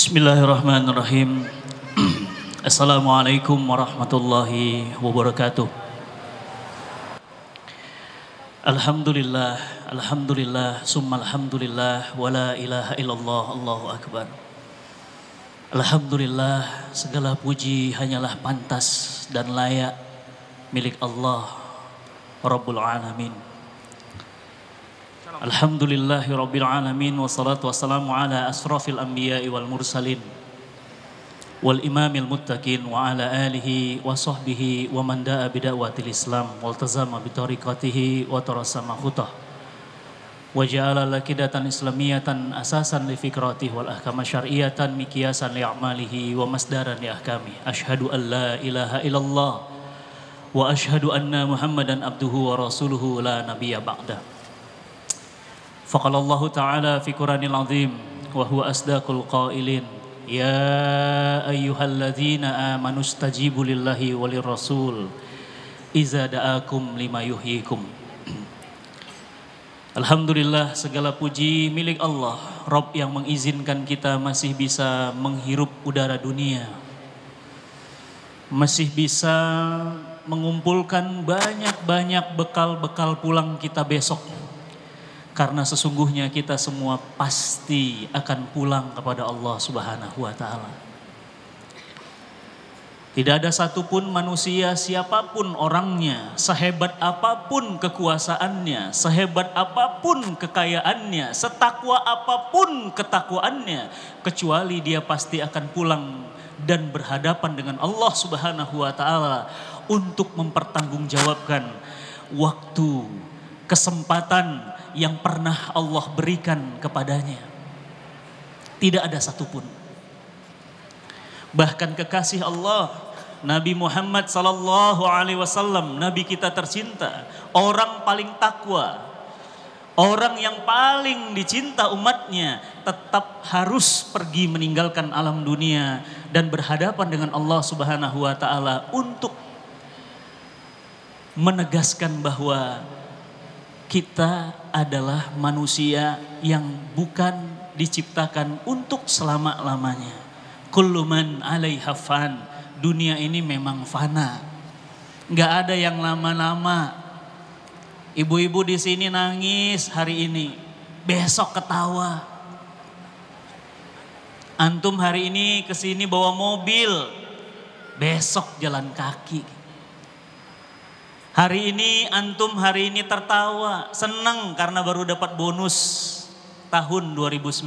Bismillahirrahmanirrahim. Assalamualaikum warahmatullahi wabarakatuh. Alhamdulillah, alhamdulillah, summa alhamdulillah, wa la ilaha illallah, Allahu akbar. Alhamdulillah, segala puji hanyalah pantas dan layak milik Allah Rabbul Alamin. Alhamdulillahi Rabbil Alamin, wassalatu wassalamu ala asrafil anbiya'i wal mursalin wal imamil muttaqin wa ala alihi wa sahbihi wa man da'a bida'watil islam wal tazama bitariqatihi wa tarasama khutah wa ja'ala lakidatan islamiyatan asasan li fikratihi wal ahkama syar'iyatan mikiyasan li a'malihi wa masdaran li ahkami. Ashhadu an la ilaha illallah wa ashhadu anna muhammadan abduhu wa rasuluhu la nabiyya ba'da. Faqala Allah Ta'ala fi Qur'anil Azim wa huwa asdaqul qailin ya ayyuhalladzina amanu stajibu lillahi walir rasul iza da'akum lima yuhyikum. Alhamdulillah, segala puji milik Allah, Rabb yang mengizinkan kita masih bisa menghirup udara dunia, masih bisa mengumpulkan banyak-banyak bekal-bekal pulang kita besok. Karena sesungguhnya kita semua pasti akan pulang kepada Allah Subhanahu wa Ta'ala. Tidak ada satupun manusia, siapapun orangnya, sehebat apapun kekuasaannya, sehebat apapun kekayaannya, setakwa apapun ketakwaannya, kecuali dia pasti akan pulang dan berhadapan dengan Allah Subhanahu wa Ta'ala untuk mempertanggungjawabkan waktu, kesempatan yang pernah Allah berikan kepadanya. Tidak ada satupun. Bahkan kekasih Allah Nabi Muhammad sallallahu alaihi wasallam, Nabi kita tercinta, orang paling takwa, orang yang paling dicinta umatnya, tetap harus pergi meninggalkan alam dunia dan berhadapan dengan Allah Subhanahu wa Ta'ala untuk menegaskan bahwa kita adalah manusia yang bukan diciptakan untuk selama-lamanya. Kullu man 'alaiha fan. Dunia ini memang fana. Enggak ada yang lama-lama. Ibu-ibu di sini nangis hari ini, besok ketawa. Antum hari ini ke sini bawa mobil, besok jalan kaki. Hari ini antum hari ini tertawa, senang karena baru dapat bonus tahun 2019.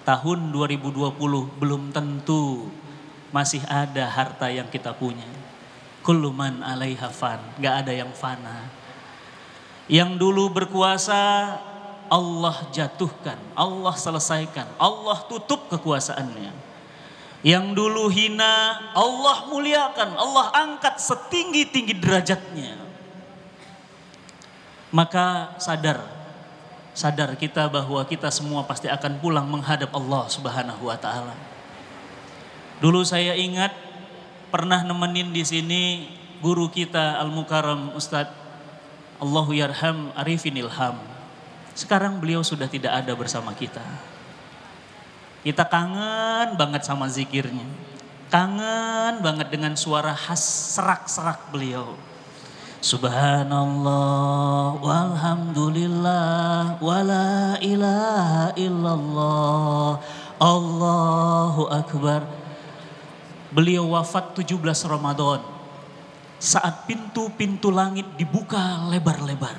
Tahun 2020 belum tentu masih ada harta yang kita punya. Kullu man 'alaiha fan, enggak ada yang fana. Yang dulu berkuasa Allah jatuhkan, Allah selesaikan, Allah tutup kekuasaannya. Yang dulu hina, Allah muliakan, Allah angkat setinggi-tinggi derajatnya. Maka sadar kita bahwa kita semua pasti akan pulang menghadap Allah Subhanahu wa Ta'ala. Dulu saya ingat pernah nemenin di sini guru kita Al-Mukarram Ustadz Allahu Yarham Arifin Ilham. Sekarang beliau sudah tidak ada bersama kita. Kita kangen banget sama zikirnya. Kangen banget dengan suara khas serak-serak beliau. Subhanallah walhamdulillah wala ilaha illallah Allahu akbar. Beliau wafat 17 Ramadan. Saat pintu-pintu langit dibuka lebar-lebar.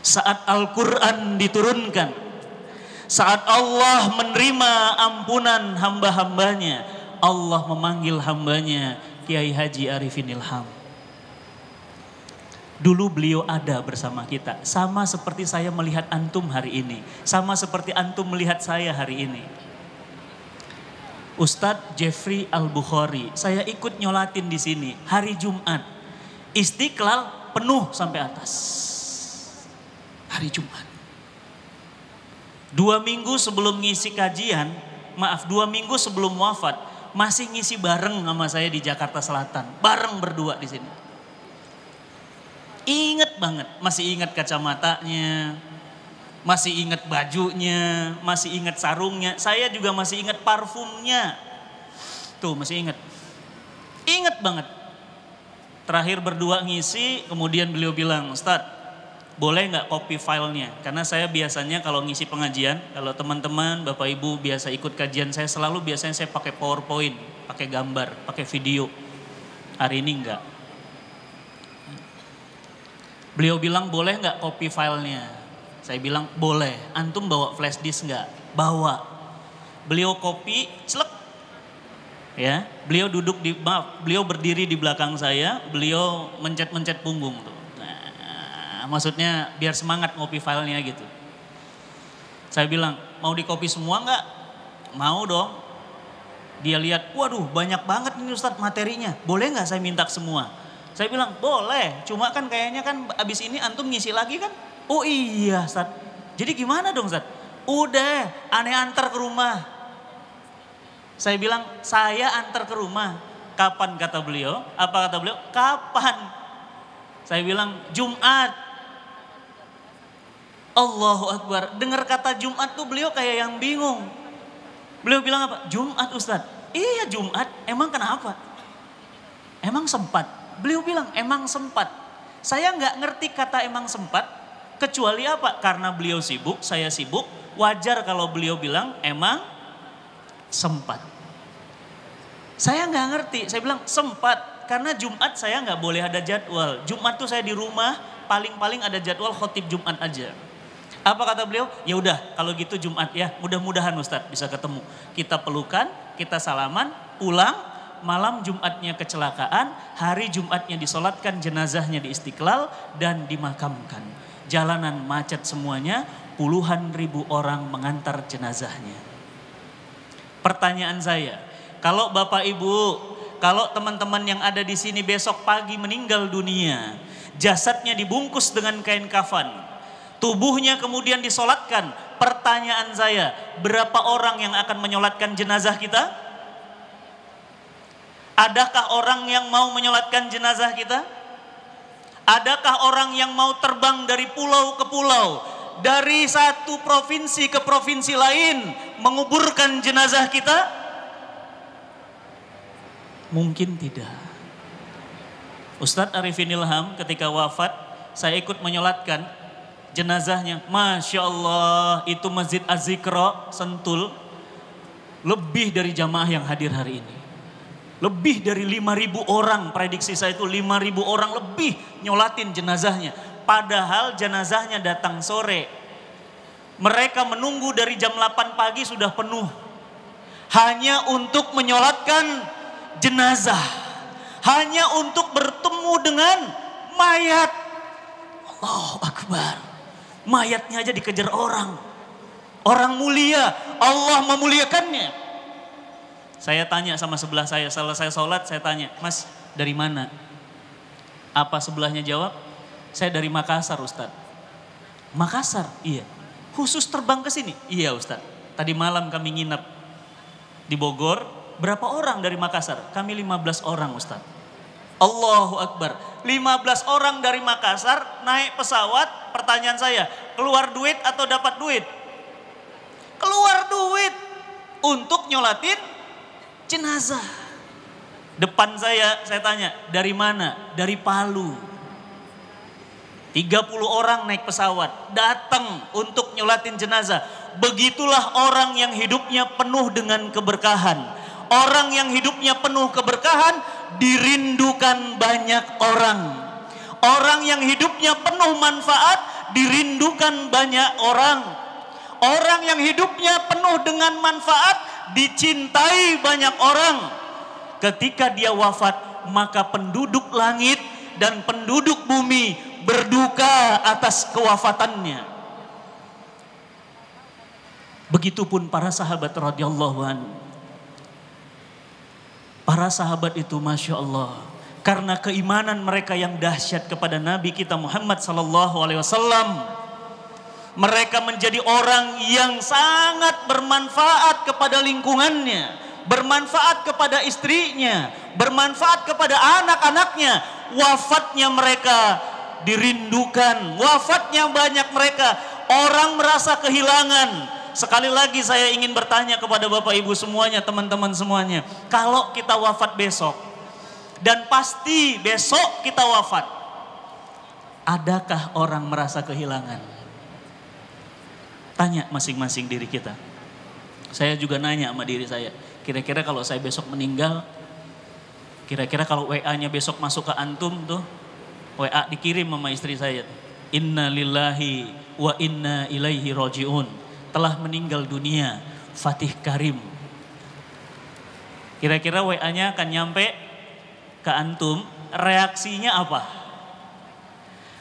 Saat Al-Quran diturunkan. Saat Allah menerima ampunan hamba-hambanya, Allah memanggil hambanya Kiai Haji Arifin Ilham. Dulu beliau ada bersama kita, sama seperti saya melihat antum hari ini, sama seperti antum melihat saya hari ini. Ustadz Jeffrey Al-Bukhari, saya ikut nyolatin di sini hari Jumat, Istiqlal penuh sampai atas. Hari Jumat. 2 minggu sebelum ngisi kajian, 2 minggu sebelum wafat, masih ngisi bareng sama saya di Jakarta Selatan. Bareng berdua di sini. Ingat banget, masih ingat kacamatanya, Masih ingat bajunya, masih ingat sarungnya, saya juga masih ingat parfumnya. Tuh masih ingat. Ingat banget. Terakhir berdua ngisi, kemudian beliau bilang, Ustadz, boleh nggak copy filenya? Karena saya biasanya kalau ngisi pengajian, kalau teman-teman, Bapak Ibu biasa ikut kajian saya, selalu biasanya saya pakai PowerPoint, pakai gambar, pakai video. Hari ini enggak. Beliau bilang, boleh nggak copy filenya? Saya bilang, boleh. Antum bawa flash disk nggak? Bawa. Beliau copy, celek. Ya, beliau beliau berdiri di belakang saya, beliau mencet-mencet punggung tuh. Nah, maksudnya biar semangat ngopi filenya gitu. Saya bilang, mau di copy semua nggak? Mau dong. Dia lihat, waduh banyak banget ini Ustadz materinya. Boleh nggak saya minta semua? Saya bilang, boleh. Cuma kan kayaknya kan abis ini antum ngisi lagi kan? Oh iya Ustadz. Jadi gimana dong Ustadz? Udah, aneh antar ke rumah. Saya bilang, saya antar ke rumah. Kapan kata beliau? Apa kata beliau? Kapan? Saya bilang, Jumat. Allahu Akbar. Dengar kata Jumat tuh beliau kayak yang bingung. Beliau bilang apa? Jumat Ustadz. Iya Jumat, emang kenapa? Emang sempat? Beliau bilang, emang sempat. Saya nggak ngerti kata emang sempat. Kecuali apa? Karena beliau sibuk, saya sibuk. Wajar kalau beliau bilang emang sempat. Saya nggak ngerti, saya bilang sempat. Karena Jumat saya nggak boleh ada jadwal. Jumat tuh saya di rumah, paling-paling ada jadwal khotib Jumat aja. Apa kata beliau? Ya udah, kalau gitu Jumat ya. Mudah-mudahan Ustadz bisa ketemu. Kita pelukan, kita salaman, pulang. Malam Jumatnya kecelakaan, hari Jumatnya disolatkan, jenazahnya di Istiqlal dan dimakamkan. Jalanan macet semuanya, puluhan ribu orang mengantar jenazahnya. Pertanyaan saya, kalau Bapak Ibu, kalau teman-teman yang ada di sini besok pagi meninggal dunia, jasadnya dibungkus dengan kain kafan, tubuhnya kemudian disolatkan. Pertanyaan saya, berapa orang yang akan menyolatkan jenazah kita? Adakah orang yang mau menyolatkan jenazah kita? Adakah orang yang mau terbang dari pulau ke pulau, dari satu provinsi ke provinsi lain, menguburkan jenazah kita? Mungkin tidak. Ustadz Arifin Ilham ketika wafat, saya ikut menyolatkan jenazahnya. Masya Allah, itu Masjid Az-Zikra Sentul, lebih dari jamaah yang hadir hari ini. Lebih dari 5.000 orang, prediksi saya itu 5.000 orang lebih nyolatin jenazahnya. Padahal jenazahnya datang sore. Mereka menunggu dari jam 8 pagi sudah penuh. Hanya untuk menyolatkan jenazah. Hanya untuk bertemu dengan mayat. Allahu Akbar. Mayatnya aja dikejar orang. Orang mulia, Allah memuliakannya. Saya tanya sama sebelah saya, selesai sholat saya tanya, Mas dari mana? Apa sebelahnya jawab? Saya dari Makassar Ustadz. Makassar? Iya. Khusus terbang ke sini? Iya Ustadz. Tadi malam kami nginep di Bogor. Berapa orang dari Makassar? Kami 15 orang Ustadz. Allahu Akbar. 15 orang dari Makassar naik pesawat. Pertanyaan saya, keluar duit atau dapat duit? Keluar duit untuk nyolatin jenazah. Depan saya tanya, dari mana? Dari Palu. 30 orang naik pesawat, datang untuk nyolatin jenazah. Begitulah orang yang hidupnya penuh dengan keberkahan. Orang yang hidupnya penuh keberkahan, dirindukan banyak orang. Orang yang hidupnya penuh manfaat, dirindukan banyak orang. Orang yang hidupnya penuh dengan manfaat, dicintai banyak orang. Ketika dia wafat, maka penduduk langit dan penduduk bumi berduka atas kewafatannya. Begitupun para sahabat radhiyallahu anhu. Para sahabat itu Masya Allah, karena keimanan mereka yang dahsyat kepada Nabi kita Muhammad sallallahu alaihi wasallam, mereka menjadi orang yang sangat bermanfaat kepada lingkungannya, bermanfaat kepada istrinya, bermanfaat kepada anak-anaknya. Wafatnya mereka dirindukan, wafatnya banyak mereka, orang merasa kehilangan. Sekali lagi saya ingin bertanya kepada Bapak Ibu semuanya, teman-teman semuanya. Kalau kita wafat besok, dan pasti besok kita wafat, adakah orang merasa kehilangan? Tanya masing-masing diri kita. Saya juga nanya sama diri saya. Kira-kira kalau saya besok meninggal, kira-kira kalau WA-nya besok masuk ke antum tuh, WA dikirim sama istri saya. Inna lillahi wa inna ilaihi roji'un. Telah meninggal dunia Fatih Karim. Kira-kira WA-nya akan nyampe ke antum, reaksinya apa?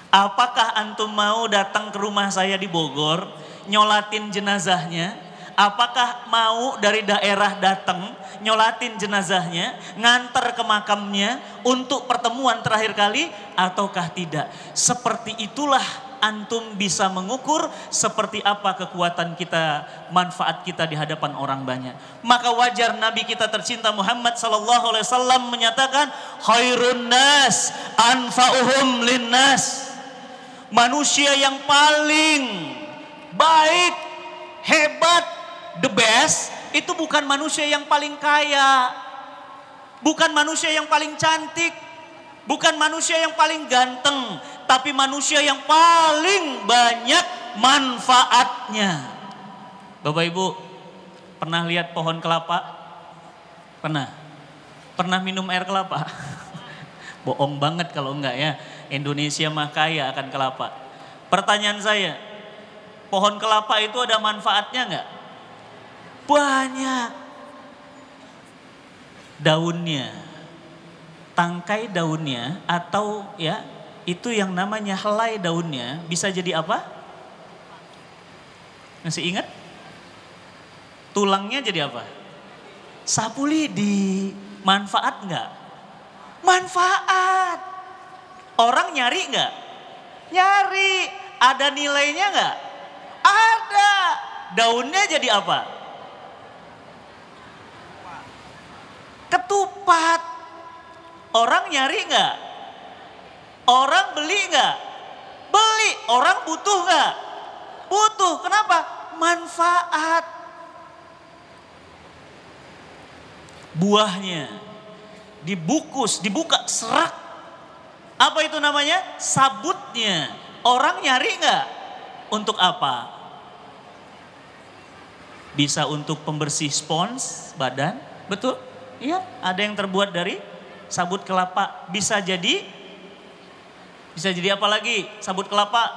Apakah antum mau datang ke rumah saya di Bogor, nyolatin jenazahnya? Apakah mau dari daerah datang, nyolatin jenazahnya, ngantar ke makamnya untuk pertemuan terakhir kali, ataukah tidak? Seperti itulah antum bisa mengukur seperti apa kekuatan kita, manfaat kita di hadapan orang banyak. Maka wajar Nabi kita tercinta Muhammad sallallahu alaihi wasallam menyatakan, khairun nas anfa'uhum linnas. Manusia yang paling baik, hebat, the best, itu bukan manusia yang paling kaya, bukan manusia yang paling cantik, bukan manusia yang paling ganteng, tapi manusia yang paling banyak manfaatnya. Bapak Ibu, pernah lihat pohon kelapa? Pernah? Pernah minum air kelapa? Bohong banget kalau enggak ya. Indonesia mah kaya akan kelapa. Pertanyaan saya, pohon kelapa itu ada manfaatnya enggak? Banyak. Daunnya, tangkai daunnya, atau ya itu yang namanya helai daunnya bisa jadi apa? Masih ingat? Tulangnya jadi apa? Sapu lidi. Manfaat enggak? Manfaat. Orang nyari enggak? Nyari. Ada nilainya enggak? Ada. Daunnya jadi apa? Ketupat. Orang nyari enggak? Orang beli enggak? Beli. Orang butuh enggak? Butuh. Kenapa? Manfaat. Buahnya dibungkus, dibuka, serak. Apa itu namanya? Sabutnya. Orang nyari enggak? Untuk apa? Bisa untuk pembersih spons badan, betul? Iya, ada yang terbuat dari sabut kelapa. Bisa jadi apa lagi? Sabut kelapa?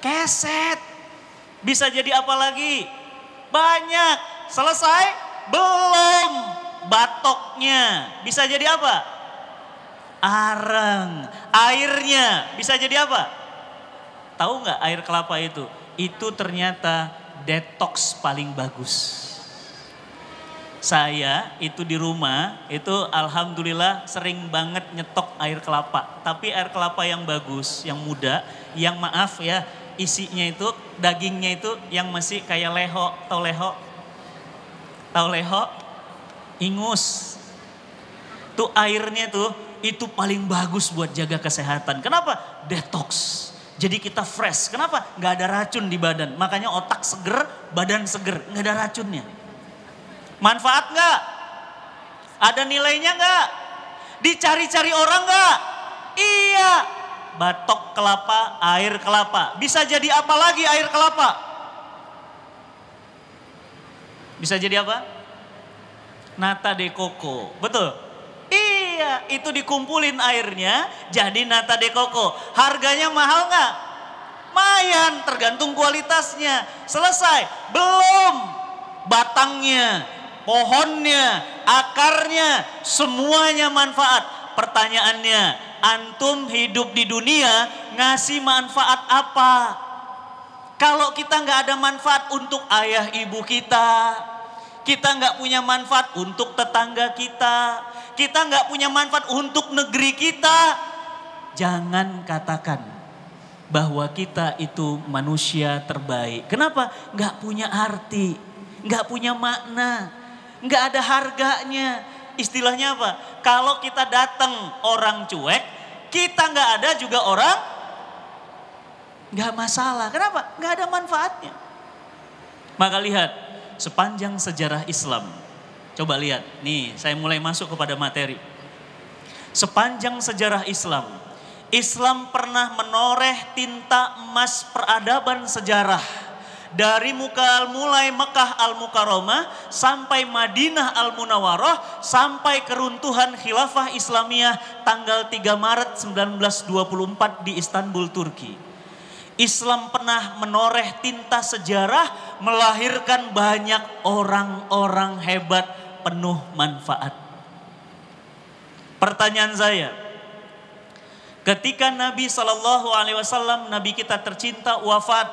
Keset. Bisa jadi apa lagi? Banyak. Selesai? Belum. Batoknya bisa jadi apa? Arang. Airnya bisa jadi apa? Tahu nggak air kelapa itu? Itu ternyata detox paling bagus. Saya itu di rumah itu alhamdulillah sering banget nyetok air kelapa. Tapi air kelapa yang bagus, yang muda, yang maaf ya isinya itu, dagingnya itu yang masih kayak leho. Tahu leho? Tahu leho? Ingus. Tuh airnya tuh itu paling bagus buat jaga kesehatan. Kenapa? Detox. Jadi kita fresh. Kenapa? Gak ada racun di badan. Makanya otak seger, badan seger. Gak ada racunnya. Manfaat gak? Ada nilainya gak? Dicari-cari orang gak? Iya. Batok kelapa, air kelapa. Bisa jadi apa lagi air kelapa? Bisa jadi apa? Nata de coco. Betul? Iya, itu dikumpulin airnya jadi nata de coco. Harganya mahal gak? Lumayan, tergantung kualitasnya. Selesai? Belum. Batangnya, pohonnya, akarnya, semuanya manfaat. Pertanyaannya, antum hidup di dunia ngasih manfaat apa? Kalau kita nggak ada manfaat untuk ayah ibu kita nggak punya manfaat untuk tetangga kita nggak punya manfaat untuk negeri kita, jangan katakan bahwa kita itu manusia terbaik. Kenapa? Nggak punya arti, nggak punya makna, nggak ada harganya. Istilahnya apa? Kalau kita datang orang cuek, kita nggak ada juga orang Nggak masalah. Kenapa? Nggak ada manfaatnya. Maka lihat, sepanjang sejarah Islam. Coba lihat, nih saya mulai masuk kepada materi. Sepanjang sejarah Islam, Islam pernah menoreh tinta emas peradaban sejarah. Dari mulai Mekah Al-Mukarramah sampai Madinah Al-Munawwarah sampai keruntuhan Khilafah Islamiyah tanggal 3 Maret 1924 di Istanbul, Turki. Islam pernah menoreh tinta sejarah, melahirkan banyak orang-orang hebat penuh manfaat. Pertanyaan saya, ketika Nabi SAW, Nabi kita tercinta wafat,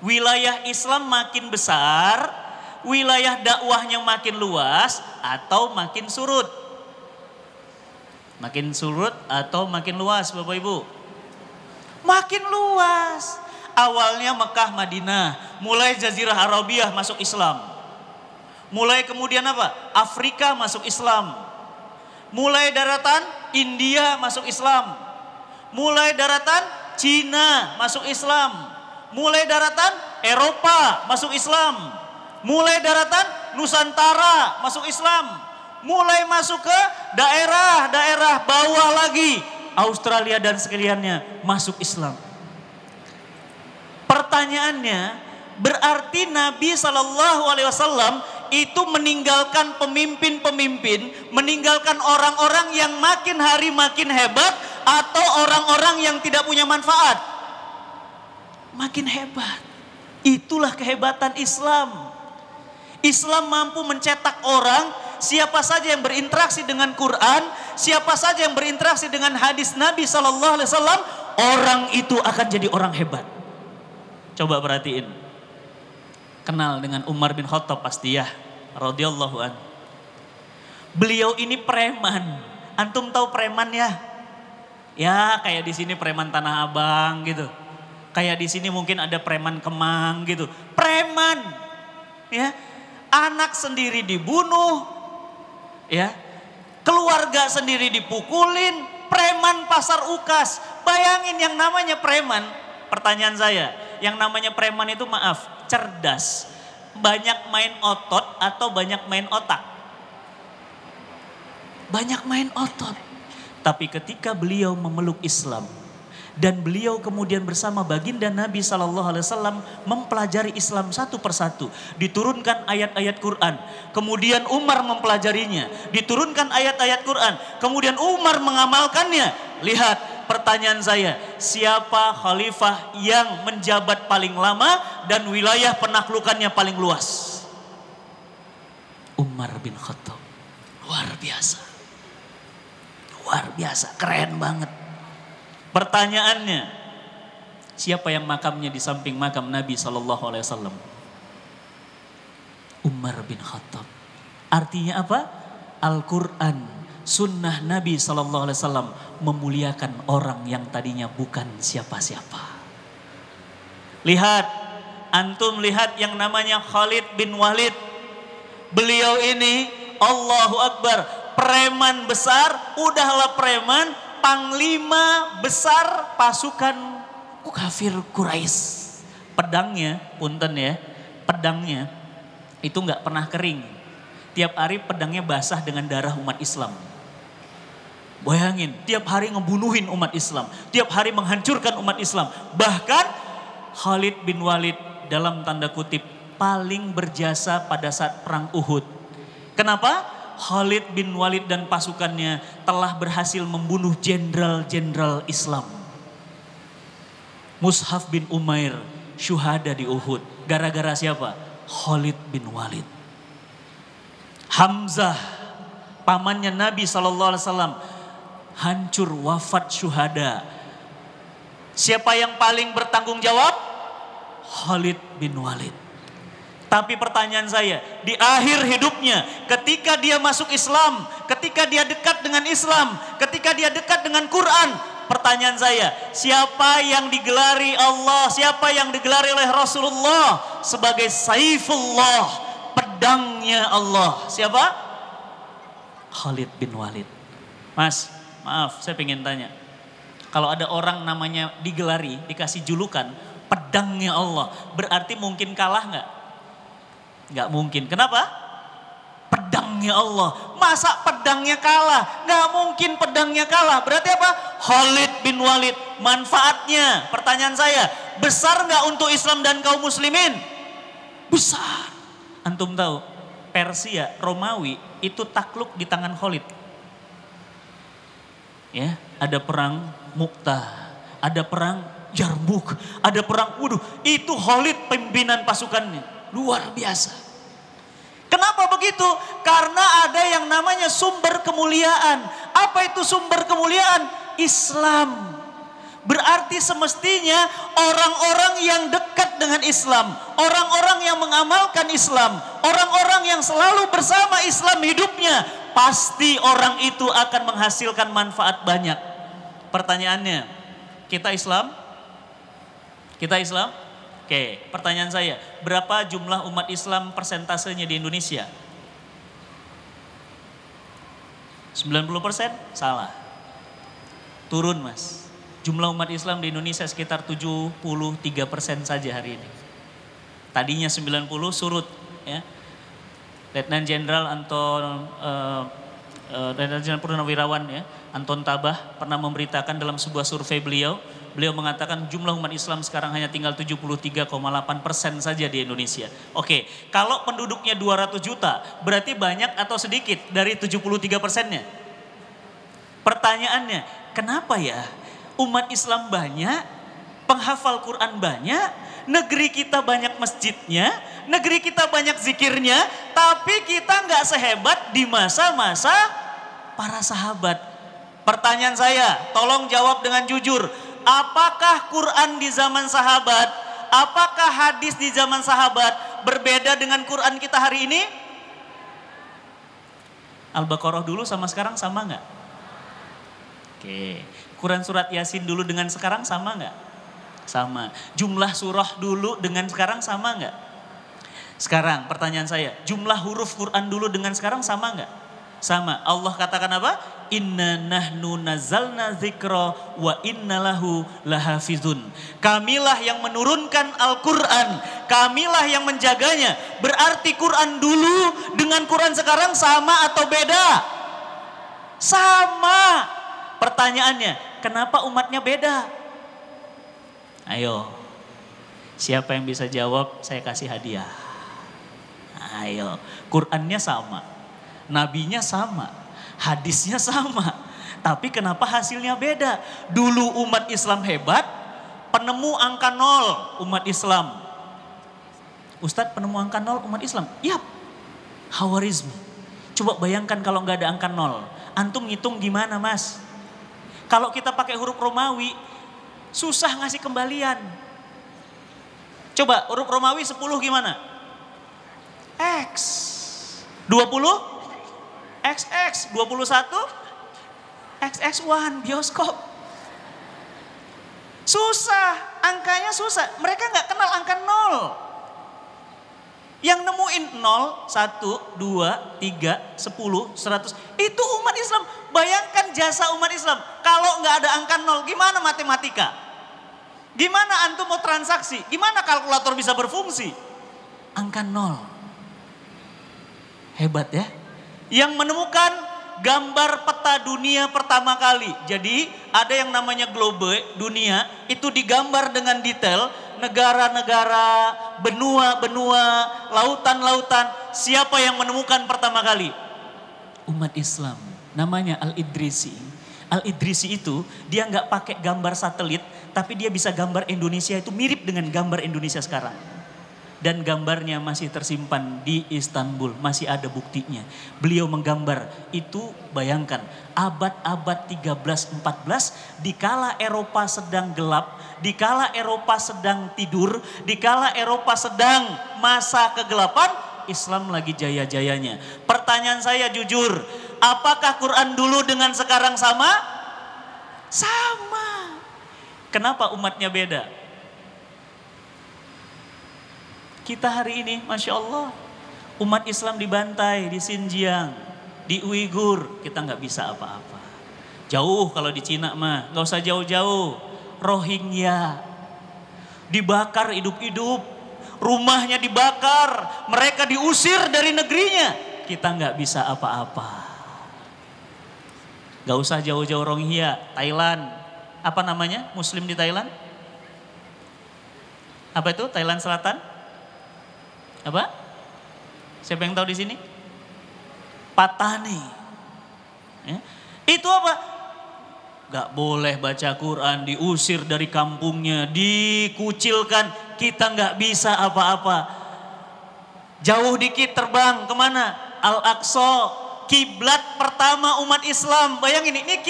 wilayah Islam makin besar, wilayah dakwahnya makin luas atau makin surut? Makin surut atau makin luas Bapak Ibu? Makin luas. Awalnya Mekah, Madinah, mulai Jazirah Arabiah masuk Islam. Mulai kemudian apa? Afrika masuk Islam. Mulai daratan India masuk Islam. Mulai daratan Cina masuk Islam. Mulai daratan Eropa masuk Islam. Mulai daratan Nusantara masuk Islam. Mulai masuk ke daerah-daerah bawah lagi, Australia dan sekaliannya masuk Islam. Pertanyaannya, berarti Nabi SAW itu meninggalkan pemimpin-pemimpin, meninggalkan orang-orang yang makin hari makin hebat, atau orang-orang yang tidak punya manfaat? Makin hebat. Itulah kehebatan Islam. Islam mampu mencetak orang, siapa saja yang berinteraksi dengan Quran, siapa saja yang berinteraksi dengan hadis Nabi SAW, orang itu akan jadi orang hebat. Coba perhatiin. Kenal dengan Umar bin Khattab pasti ya, radhiyallahu an. Beliau ini preman. Antum tahu preman ya? Ya kayak di sini preman Tanah Abang gitu. Kayak di sini mungkin ada preman Kemang gitu. Preman, ya, anak sendiri dibunuh, ya, keluarga sendiri dipukulin, preman pasar ukas. Bayangin yang namanya preman. Pertanyaan saya, yang namanya preman itu maaf, cerdas, banyak main otot atau banyak main otak? Banyak main otot. Tapi ketika beliau memeluk Islam, dan beliau kemudian bersama baginda Nabi SAW mempelajari Islam satu persatu. Diturunkan ayat-ayat Quran. Kemudian Umar mempelajarinya. Diturunkan ayat-ayat Quran. Kemudian Umar mengamalkannya. Lihat pertanyaan saya. Siapa khalifah yang menjabat paling lama dan wilayah penaklukannya paling luas? Umar bin Khattab. Luar biasa. Luar biasa. Keren banget. Pertanyaannya, siapa yang makamnya di samping makam Nabi SAW? Umar bin Khattab. Artinya apa? Al-Quran, sunnah Nabi SAW memuliakan orang yang tadinya bukan siapa-siapa. Lihat, antum lihat yang namanya Khalid bin Walid. Beliau ini, Allahu Akbar, preman besar, udahlah preman, panglima besar pasukan kafir Quraisy. Pedangnya, punten ya, pedangnya itu nggak pernah kering. Tiap hari pedangnya basah dengan darah umat Islam. Bayangin, tiap hari ngebunuhin umat Islam, tiap hari menghancurkan umat Islam. Bahkan Khalid bin Walid dalam tanda kutip paling berjasa pada saat perang Uhud. Kenapa? Khalid bin Walid dan pasukannya telah berhasil membunuh jenderal-jenderal Islam. Mushaf bin Umair syuhada di Uhud. Gara-gara siapa? Khalid bin Walid. Hamzah, pamannya Nabi SAW, hancur wafat syuhada. Siapa yang paling bertanggung jawab? Khalid bin Walid. Tapi pertanyaan saya, di akhir hidupnya, ketika dia masuk Islam, ketika dia dekat dengan Islam, ketika dia dekat dengan Quran, pertanyaan saya, siapa yang digelari Allah, siapa yang digelari oleh Rasulullah sebagai Saifullah, pedangnya Allah? Siapa? Khalid bin Walid. Mas, maaf, saya pengen tanya. Kalau ada orang namanya digelari, dikasih julukan pedangnya Allah, berarti mungkin kalah nggak? Nggak mungkin. Kenapa? Pedangnya Allah. Masa pedangnya kalah? Nggak mungkin pedangnya kalah. Berarti apa? Khalid bin Walid. Manfaatnya, pertanyaan saya, besar nggak untuk Islam dan kaum muslimin? Besar. Antum tahu, Persia, Romawi itu takluk di tangan Khalid. Ya, ada perang Mu'tah, ada perang Yarmuk, ada perang itu Khalid pimpinan pasukannya. Luar biasa. Kenapa begitu? Karena ada yang namanya sumber kemuliaan. Apa itu sumber kemuliaan? Islam. Berarti semestinya orang-orang yang dekat dengan Islam, orang-orang yang mengamalkan Islam, orang-orang yang selalu bersama Islam hidupnya, pasti orang itu akan menghasilkan manfaat banyak. Pertanyaannya, kita Islam? Kita Islam? Oke, pertanyaan saya, berapa jumlah umat Islam persentasenya di Indonesia? 90%? Salah. Turun mas. Jumlah umat Islam di Indonesia sekitar 73% saja hari ini. Tadinya 90 surut. Ya. Letnan Jenderal Letnan Jenderal Purnawirawan ya, Anton Tabah pernah memberitakan dalam sebuah survei beliau mengatakan jumlah umat Islam sekarang hanya tinggal 73,8% saja di Indonesia. Oke, kalau penduduknya 200 juta, berarti banyak atau sedikit dari 73%-nya? Pertanyaannya, kenapa ya umat Islam banyak, penghafal Quran banyak, negeri kita banyak masjidnya, negeri kita banyak zikirnya, tapi kita nggak sehebat di masa-masa para sahabat. Pertanyaan saya, tolong jawab dengan jujur. Apakah Quran di zaman sahabat, apakah hadis di zaman sahabat berbeda dengan Quran kita hari ini? Al-Baqarah dulu sama sekarang sama nggak? Oke, Quran surat Yasin dulu dengan sekarang sama nggak? Sama. Jumlah surah dulu dengan sekarang sama nggak? Sekarang pertanyaan saya, jumlah huruf Quran dulu dengan sekarang sama nggak? Sama. Allah katakan apa? Inna nahnu nazzalna dzikra wa inna lahu lahafizun. Kamilah yang menurunkan Al-Quran, kamilah yang menjaganya. Berarti Quran dulu dengan Quran sekarang sama atau beda? Sama. Pertanyaannya, kenapa umatnya beda? Ayo, siapa yang bisa jawab saya kasih hadiah. Ayo, Qurannya sama, nabinya sama, hadisnya sama. Tapi kenapa hasilnya beda? Dulu umat Islam hebat, penemu angka 0 umat Islam. Ustadz, penemu angka 0 umat Islam? Yap, Khawarizmi. Coba bayangkan kalau nggak ada angka 0. Antum ngitung gimana mas? Kalau kita pakai huruf Romawi, susah ngasih kembalian. Coba huruf Romawi 10 gimana? X. 20? XX. 21? XX1 bioskop. Susah, angkanya susah. Mereka nggak kenal angka 0. Yang nemuin 0, 1, 2, 3, 10, 100. Itu umat Islam. Bayangkan jasa umat Islam. Kalau nggak ada angka 0, gimana matematika? Gimana antum mau transaksi? Gimana kalkulator bisa berfungsi? Angka 0. Hebat ya. Yang menemukan gambar peta dunia pertama kali. Jadi ada yang namanya globe dunia. Itu digambar dengan detail. Negara-negara, benua-benua, lautan-lautan. Siapa yang menemukan pertama kali? Umat Islam. Namanya Al-Idrisi. Al-Idrisi itu dia nggak pakai gambar satelit, tapi dia bisa gambar Indonesia itu mirip dengan gambar Indonesia sekarang. Dan gambarnya masih tersimpan di Istanbul, masih ada buktinya. Beliau menggambar itu, bayangkan abad-abad 13-14, dikala Eropa sedang gelap, dikala Eropa sedang tidur, dikala Eropa sedang masa kegelapan, Islam lagi jaya-jayanya. Pertanyaan saya jujur, apakah Quran dulu dengan sekarang sama? Sama. Kenapa umatnya beda? Kita hari ini, Masya Allah, umat Islam dibantai di Xinjiang, di Uighur, kita nggak bisa apa-apa. Jauh kalau di Cina mah, nggak usah jauh-jauh. Rohingya dibakar hidup-hidup, rumahnya dibakar, mereka diusir dari negerinya. Kita nggak bisa apa-apa. Nggak usah jauh-jauh Rohingya, Thailand. Apa namanya Muslim di Thailand? Apa itu Thailand Selatan? Apa? Siapa yang tahu di sini? Patani. Ya. Itu apa? Gak boleh baca Quran, diusir dari kampungnya, dikucilkan, kita gak bisa apa-apa. Jauh dikit terbang, kemana? Al-Aqsa, kiblat pertama umat Islam. Bayangin ini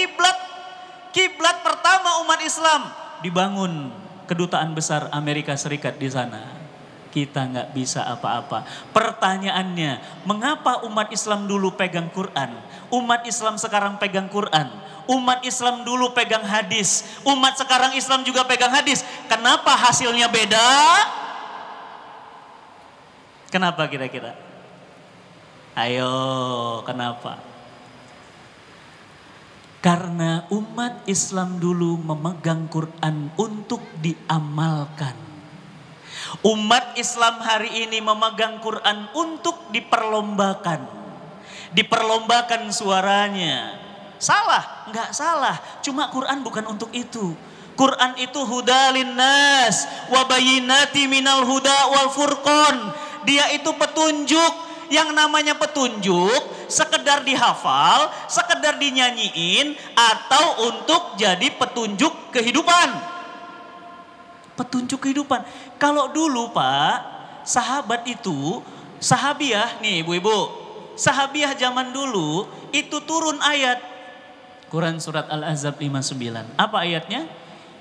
kiblat pertama umat Islam. Dibangun kedutaan besar Amerika Serikat di sana. Kita gak bisa apa-apa. Pertanyaannya, mengapa umat Islam dulu pegang Quran? Umat Islam sekarang pegang Quran. Umat Islam dulu pegang hadis. Umat sekarang Islam juga pegang hadis. Kenapa hasilnya beda? Kenapa kira-kira? Ayo, kenapa? Karena umat Islam dulu memegang Quran untuk diamalkan. Umat Islam hari ini memegang Quran untuk diperlombakan. Diperlombakan suaranya. Salah? Enggak salah. Cuma Quran bukan untuk itu. Quran itu hudalin nas wa bayyinati minal huda wal furqan. Dia itu petunjuk. Yang namanya petunjuk sekedar dihafal, sekedar dinyanyiin, atau untuk jadi petunjuk kehidupan. Petunjuk kehidupan. Kalau dulu Pak, sahabat itu, sahabiah nih ibu-ibu, sahabiah zaman dulu itu turun ayat. Quran surat Al-Ahzab 59. Apa ayatnya?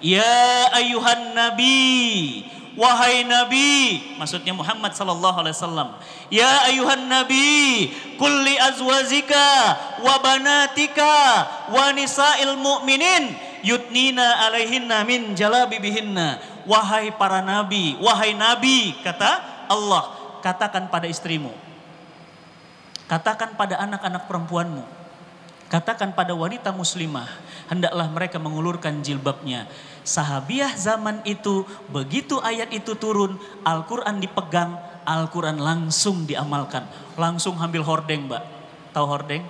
Ya ayuhan nabi, wahai nabi, maksudnya Muhammad sallallahu alaihi wasallam. Ya ayuhan nabi, kulli azwazika wa banatika wa nisa'il mu'minin yudnina alaihinna min jalabibihinna. Wahai para nabi, wahai nabi, kata Allah, katakan pada istrimu, katakan pada anak-anak perempuanmu, katakan pada wanita muslimah, hendaklah mereka mengulurkan jilbabnya. Sahabiah zaman itu, begitu ayat itu turun, Al-Quran dipegang, Al-Quran langsung diamalkan. Langsung ambil hordeng Mbak, tahu hordeng?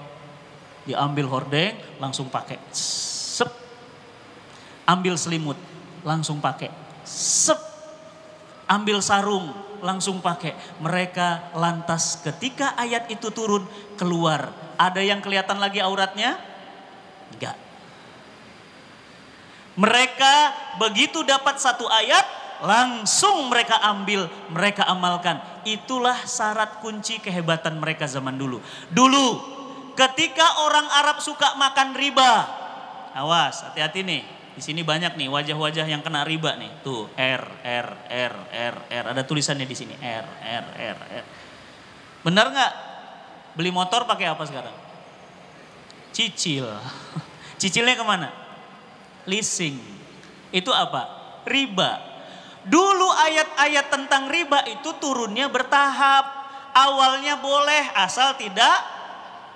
Diambil hordeng, langsung pakai. Sep. Ambil selimut, langsung pakai. Sep. Ambil sarung, langsung pakai. Mereka lantas ketika ayat itu turun, keluar. Ada yang kelihatan lagi auratnya? Enggak. Mereka begitu dapat satu ayat, langsung mereka ambil, mereka amalkan. Itulah syarat kunci kehebatan mereka zaman dulu. Dulu ketika orang Arab suka makan riba, awas hati-hati nih. Di sini banyak nih wajah-wajah yang kena riba nih. Tuh R. Ada tulisannya di sini R. Benar nggak? Beli motor pakai apa sekarang? Cicil. Cicilnya kemana? Leasing. Itu apa? Riba. Dulu ayat-ayat tentang riba itu turunnya bertahap. Awalnya boleh asal tidak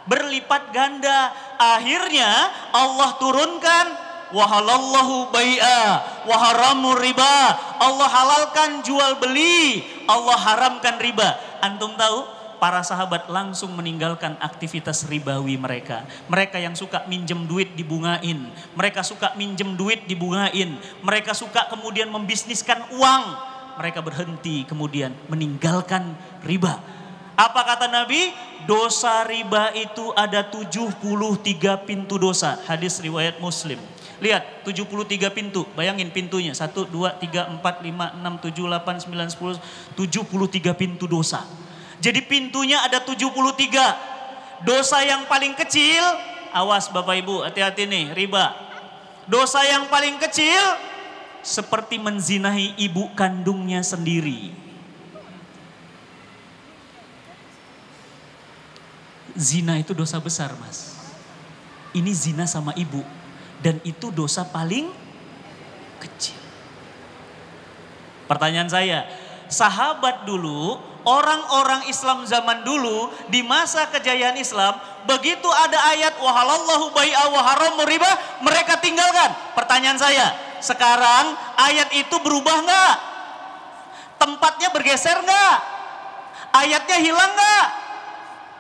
berlipat ganda. Akhirnya Allah turunkan wahalallahu bai'a wa haramur riba. Allah halalkan jual beli, Allah haramkan riba. Antum tahu? Para sahabat langsung meninggalkan aktivitas ribawi mereka. Mereka yang suka minjem duit dibungain. Mereka suka minjem duit dibungain. Mereka suka kemudian membisniskan uang. Mereka berhenti kemudian meninggalkan riba. Apa kata Nabi? Dosa riba itu ada 73 pintu dosa. Hadis riwayat Muslim. Lihat 73 pintu. Bayangin pintunya. 1, 2, 3, 4, 5, 6, 7, 8, 9, 10. 73 pintu dosa. Jadi pintunya ada 73. Dosa yang paling kecil, awas Bapak Ibu, hati-hati nih, riba. Dosa yang paling kecil seperti menzinahi ibu kandungnya sendiri. Zina itu dosa besar, Mas. Ini zina sama ibu dan itu dosa paling kecil. Pertanyaan saya, sahabat dulu orang-orang Islam zaman dulu di masa kejayaan Islam, begitu ada ayat wahalallahu bai'a wa haramu riba, mereka tinggalkan. Pertanyaan saya, sekarang ayat itu berubah nggak? Tempatnya bergeser nggak? Ayatnya hilang nggak?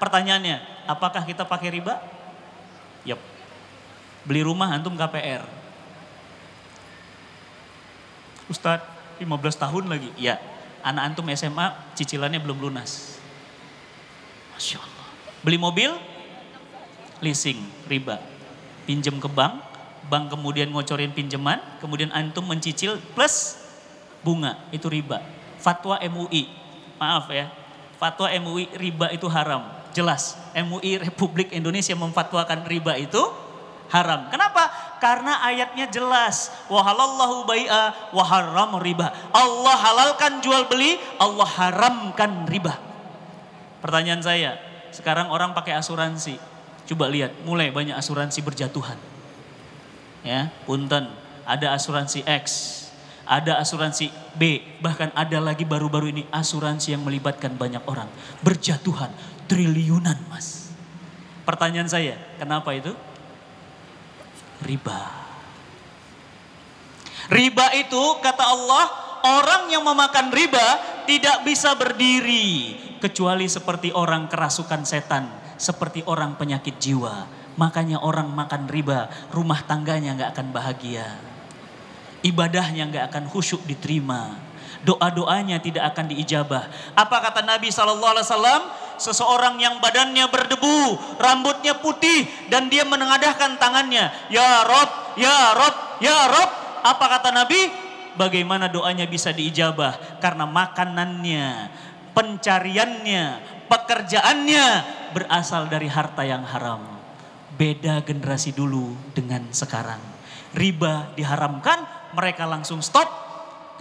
Pertanyaannya, apakah kita pakai riba? Yap. Beli rumah antum KPR. Ustadz, 15 tahun lagi. Ya, anak antum SMA cicilannya belum lunas. Masya Allah. Beli mobil, leasing, riba. Pinjem ke bank, bank kemudian ngocorin pinjaman, kemudian antum mencicil plus bunga, itu riba. Fatwa MUI, maaf ya, fatwa MUI riba itu haram. Jelas, MUI Republik Indonesia memfatwakan riba itu haram. Kenapa? Karena ayatnya jelas. Wahalallahu bai'a wa haram riba. Allah halalkan jual beli, Allah haramkan riba. Pertanyaan saya, sekarang orang pakai asuransi. Coba lihat, mulai banyak asuransi berjatuhan. Ya, punten, ada asuransi X, ada asuransi B, bahkan ada lagi baru-baru ini asuransi yang melibatkan banyak orang. Berjatuhan, triliunan mas. Pertanyaan saya, kenapa itu? Riba. Riba itu kata Allah, orang yang memakan riba tidak bisa berdiri. Kecuali seperti orang kerasukan setan, seperti orang penyakit jiwa. Makanya orang makan riba, rumah tangganya gak akan bahagia. Ibadahnya gak akan khusyuk diterima. Doa-doanya tidak akan diijabah. Apa kata Nabi SAW? Seseorang yang badannya berdebu, rambutnya putih, dan dia menengadahkan tangannya. Ya Rob, ya Rob, ya Rob. Apa kata Nabi? Bagaimana doanya bisa diijabah? Karena makanannya, pencariannya, pekerjaannya berasal dari harta yang haram. Beda generasi dulu dengan sekarang. Riba diharamkan, mereka langsung stop.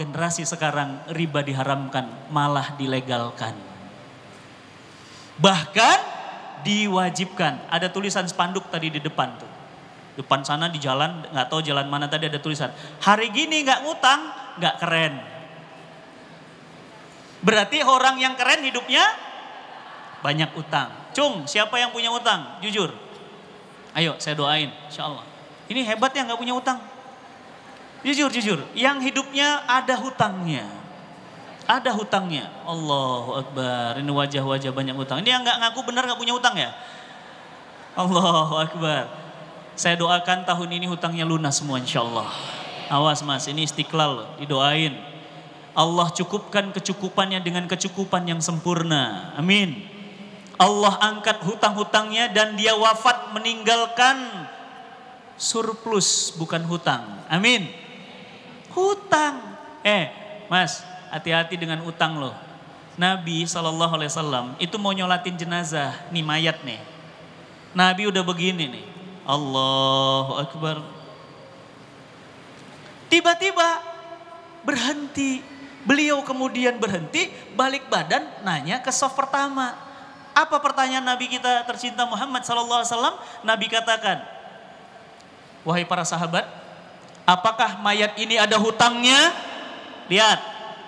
Generasi sekarang riba diharamkan, malah dilegalkan. Bahkan diwajibkan. Ada tulisan spanduk tadi di depan tuh. Depan sana di jalan, gak tahu jalan mana tadi ada tulisan. Hari gini gak ngutang, gak keren. Berarti orang yang keren hidupnya banyak utang. Cung, siapa yang punya utang? Jujur. Ayo saya doain, insya Allah. Ini hebat yang gak punya utang. Jujur. Yang hidupnya ada hutangnya. Ada hutangnya. Allahu Akbar. Ini wajah-wajah banyak utang. Ini yang gak ngaku benar gak punya utang ya? Allahu Akbar. Saya doakan tahun ini hutangnya lunas semua insya Allah. Awas mas, ini istiqlal loh, didoain. Allah cukupkan kecukupannya dengan kecukupan yang sempurna. Amin. Allah angkat hutang-hutangnya dan dia wafat meninggalkan surplus bukan hutang. Amin. Hutang. Mas, hati-hati dengan utang loh. Nabi SAW itu mau nyolatin jenazah. Nih mayat nih. Nabi udah begini nih. Allahu Akbar. Tiba-tiba berhenti. Beliau kemudian berhenti, balik badan, nanya ke saf pertama. Apa pertanyaan Nabi kita tercinta Muhammad SAW? Nabi katakan, wahai para sahabat, apakah mayat ini ada hutangnya? Lihat,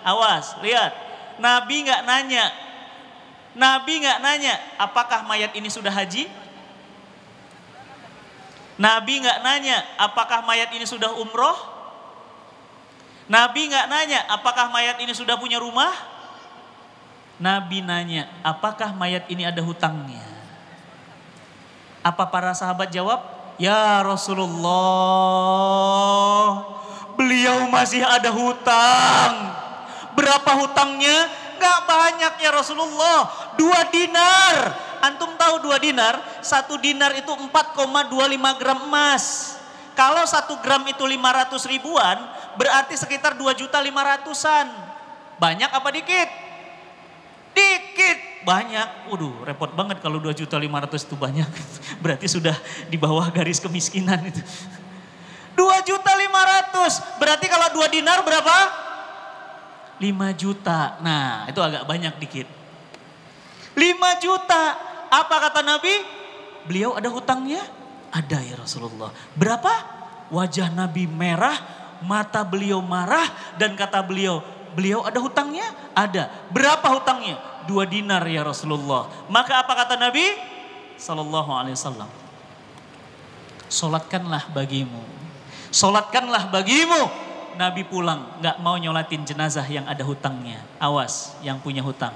awas, lihat. Nabi nggak nanya, apakah mayat ini sudah haji? Nabi nggak nanya, apakah mayat ini sudah umroh? Nabi nggak nanya, apakah mayat ini sudah punya rumah? Nabi nanya, apakah mayat ini ada hutangnya? Apa para sahabat jawab? Ya Rasulullah, beliau masih ada hutang. Berapa hutangnya? Gak banyak ya Rasulullah. 2 dinar. Antum tahu 2 dinar? 1 dinar itu 4,25 gram emas. Kalau 1 gram itu 500 ribuan, berarti sekitar 2.500.000-an. Banyak apa dikit? Dikit. Banyak. Waduh, repot banget kalau 2.500.000 itu banyak. Berarti sudah di bawah garis kemiskinan itu. 2.500.000. Berarti kalau 2 dinar berapa? 5 juta. Nah, itu agak banyak dikit. 5 juta. Apa kata Nabi? Beliau ada hutangnya? Ada ya Rasulullah. Berapa? Wajah Nabi merah, mata beliau marah, dan kata beliau, Beliau ada hutangnya? Ada. Berapa hutangnya? 2 dinar ya Rasulullah. Maka apa kata Nabi sallallahu alaihi wasallam? Solatkanlah bagimu. Solatkanlah bagimu. Nabi pulang, gak mau nyolatin jenazah yang ada hutangnya. Awas yang punya hutang.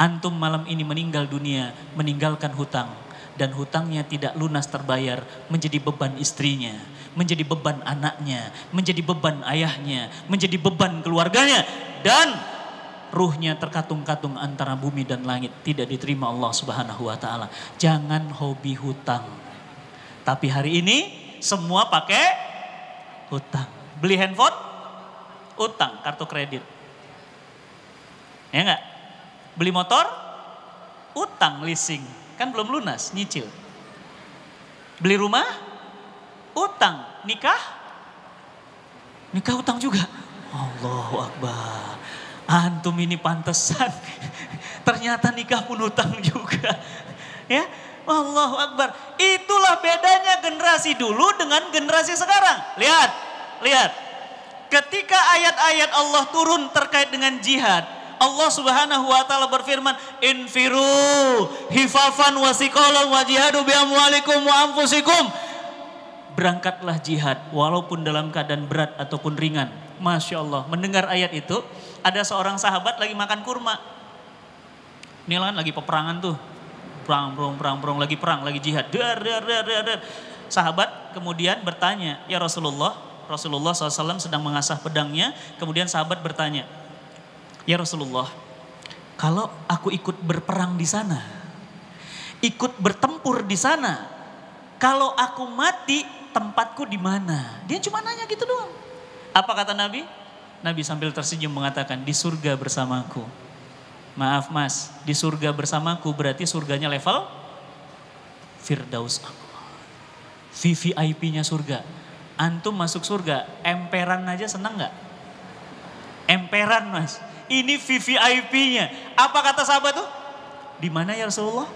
Antum malam ini meninggal dunia, meninggalkan hutang. Dan hutangnya tidak lunas terbayar, menjadi beban istrinya, menjadi beban anaknya, menjadi beban ayahnya, menjadi beban keluarganya. Dan ruhnya terkatung-katung antara bumi dan langit, tidak diterima Allah Subhanahu wa ta'ala. Jangan hobi hutang. Tapi hari ini semua pakai hutang. Beli handphone, utang, kartu kredit. Ya enggak? Beli motor, utang, leasing. Kan belum lunas, nyicil. Beli rumah, utang. Nikah utang juga. Allahu Akbar. Antum ini pantesan. Ternyata nikah pun utang juga. Ya, Allahu Akbar. Itulah bedanya generasi dulu dengan generasi sekarang. Lihat. Ketika ayat-ayat Allah turun terkait dengan jihad, Allah Subhanahu wa taala berfirman, "Infiru hifafan wa siqalan wa jihadu bi amwalikum wa anfusikum." Berangkatlah jihad walaupun dalam keadaan berat ataupun ringan. Masya Allah, mendengar ayat itu, ada seorang sahabat lagi makan kurma. Ini kan lagi peperangan tuh. Perang, lagi perang, lagi jihad. Dar. Sahabat kemudian bertanya, "Ya Rasulullah SAW sedang mengasah pedangnya." Kemudian sahabat bertanya, "Ya Rasulullah, kalau aku ikut berperang di sana, ikut bertempur di sana, kalau aku mati tempatku di mana?" Dia cuma nanya gitu doang. Apa kata Nabi? Nabi sambil tersenyum mengatakan, "Di surga bersamaku." Maaf mas, di surga bersamaku berarti surganya level Firdaus. VVIP-nya surga. Antum masuk surga, emperan aja senang gak? Emperan mas. Ini VVIP-nya. Apa kata sahabat tuh? Di mana ya Rasulullah?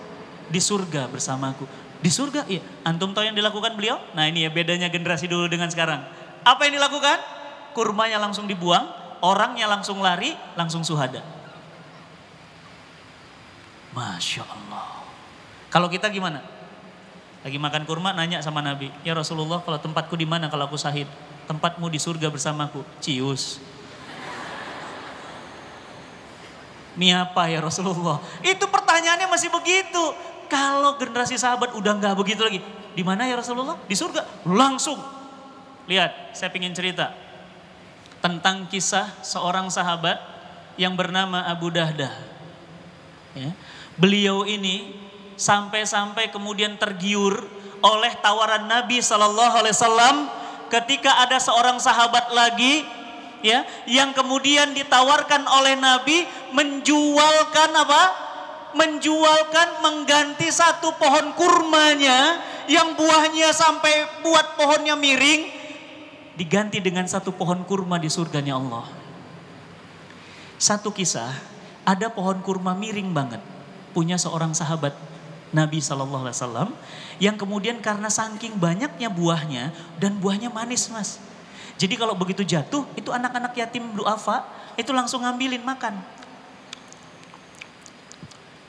Di surga bersamaku. Di surga? Iya. Antum tahu yang dilakukan beliau? Nah ini ya bedanya generasi dulu dengan sekarang. Apa yang dilakukan? Kurmanya langsung dibuang, orangnya langsung lari, langsung suhada. Masya Allah. Kalau kita gimana? Lagi makan kurma nanya sama Nabi, "Ya Rasulullah, kalau tempatku di mana kalau aku syahid?" "Tempatmu di surga bersamaku." Cius. "Ini apa ya Rasulullah?" Itu pertanyaannya masih begitu. Kalau generasi sahabat udah nggak begitu lagi. "Di mana ya Rasulullah?" "Di surga." Langsung. Lihat, saya ingin cerita tentang kisah seorang sahabat yang bernama Abu Dahdah. Ya. Beliau ini sampai-sampai kemudian tergiur oleh tawaran Nabi SAW ketika ada seorang sahabat lagi ya yang kemudian ditawarkan oleh Nabi menjualkan mengganti satu pohon kurmanya yang buahnya sampai buat pohonnya miring, diganti dengan satu pohon kurma di surganya Allah. Satu kisah, ada pohon kurma miring banget punya seorang sahabat Nabi SAW yang kemudian karena saking banyaknya buahnya dan buahnya manis mas. Jadi kalau begitu jatuh itu anak-anak yatim duafa itu langsung ngambilin makan.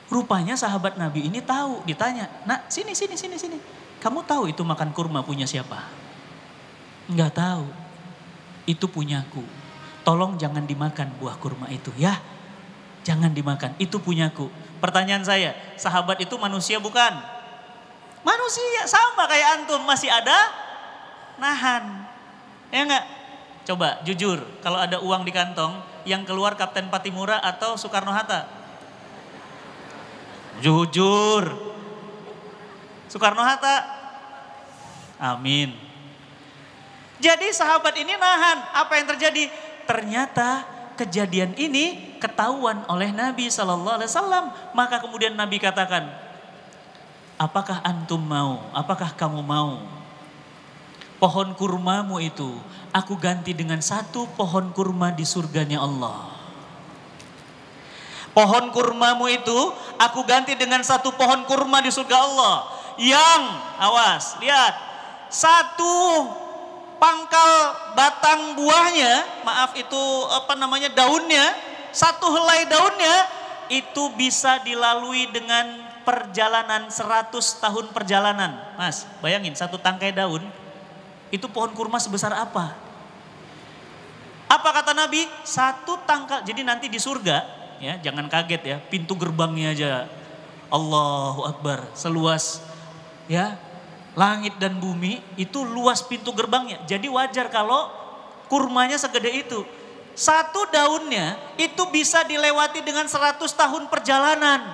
Rupanya sahabat Nabi ini tahu, ditanya, "Nak sini. Kamu tahu itu makan kurma punya siapa?" "Enggak tahu, itu punyaku. Tolong jangan dimakan buah kurma itu ya. Jangan dimakan, itu punyaku." Pertanyaan saya, sahabat itu manusia bukan? Manusia, sama kayak antum, masih ada nahan. Ya enggak? Coba jujur, kalau ada uang di kantong, yang keluar Kapten Patimura atau Soekarno-Hatta? Jujur. Soekarno-Hatta? Amin. Jadi sahabat ini nahan. Apa yang terjadi? Ternyata kejadian ini ketahuan oleh Nabi SAW. Maka kemudian Nabi katakan, "Apakah antum mau? Apakah kamu mau? Pohon kurmamu itu aku ganti dengan satu pohon kurma di surganya Allah. Pohon kurmamu itu aku ganti dengan satu pohon kurma di surga Allah. Yang, awas, lihat, satu pangkal batang buahnya, maaf itu daunnya, satu helai daunnya itu bisa dilalui dengan perjalanan 100 tahun perjalanan. Mas, bayangin satu tangkai daun, itu pohon kurma sebesar apa? Apa kata Nabi? Satu tangkai, jadi nanti di surga, ya jangan kaget ya, pintu gerbangnya aja, Allahu Akbar, seluas ya langit dan bumi, itu luas pintu gerbangnya. Jadi wajar kalau kurmanya segede itu. Satu daunnya itu bisa dilewati dengan 100 tahun perjalanan.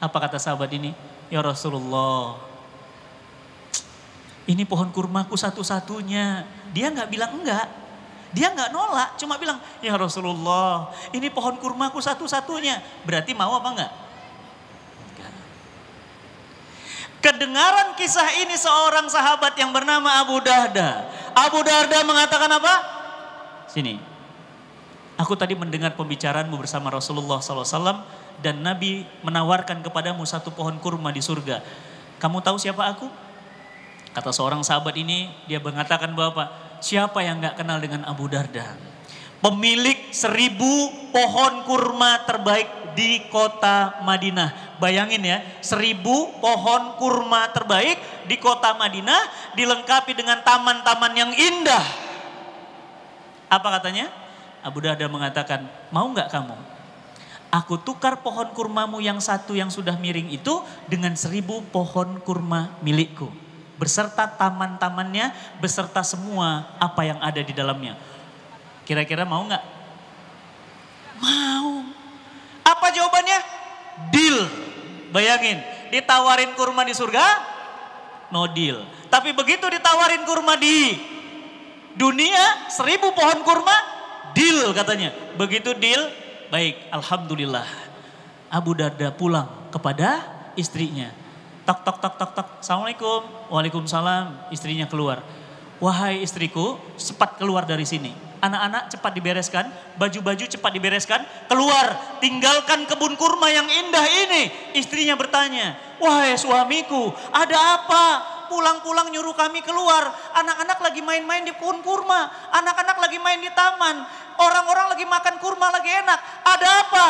Apa kata sahabat ini? Ya Rasulullah, ini pohon kurmaku satu-satunya. Dia nggak bilang enggak. Dia nggak nolak, cuma bilang, ya Rasulullah, ini pohon kurmaku satu-satunya. Berarti mau apa enggak? Kedengaran kisah ini seorang sahabat yang bernama Abu Darda. Abu Darda mengatakan apa? Sini, aku tadi mendengar pembicaraanmu bersama Rasulullah SAW dan Nabi menawarkan kepadamu satu pohon kurma di surga. Kamu tahu siapa aku? Kata seorang sahabat ini, dia mengatakan bahwa siapa yang gak kenal dengan Abu Darda? Pemilik 1000 pohon kurma terbaik di kota Madinah. Bayangin ya, 1000 pohon kurma terbaik di kota Madinah dilengkapi dengan taman-taman yang indah. Apa katanya? Abu Darda mengatakan, mau gak kamu? Aku tukar pohon kurmamu yang satu yang sudah miring itu dengan 1000 pohon kurma milikku. Beserta taman-tamannya, beserta semua apa yang ada di dalamnya. Kira-kira mau gak? Mau. Apa jawabannya? Deal. Bayangin, ditawarin kurma di surga, no deal. Tapi begitu ditawarin kurma di dunia, 1000 pohon kurma, deal katanya. Begitu deal, baik, alhamdulillah. Abu Darda pulang kepada istrinya. Tok tok tok tok tok. Assalamualaikum. Waalaikumsalam. Istrinya keluar. Wahai istriku, cepat keluar dari sini. Anak-anak cepat dibereskan, baju-baju cepat dibereskan, keluar, tinggalkan kebun kurma yang indah ini. Istrinya bertanya, wahai suamiku, ada apa? Pulang-pulang nyuruh kami keluar, anak-anak lagi main-main di kebun kurma, anak-anak lagi main di taman, orang-orang lagi makan kurma lagi enak, ada apa?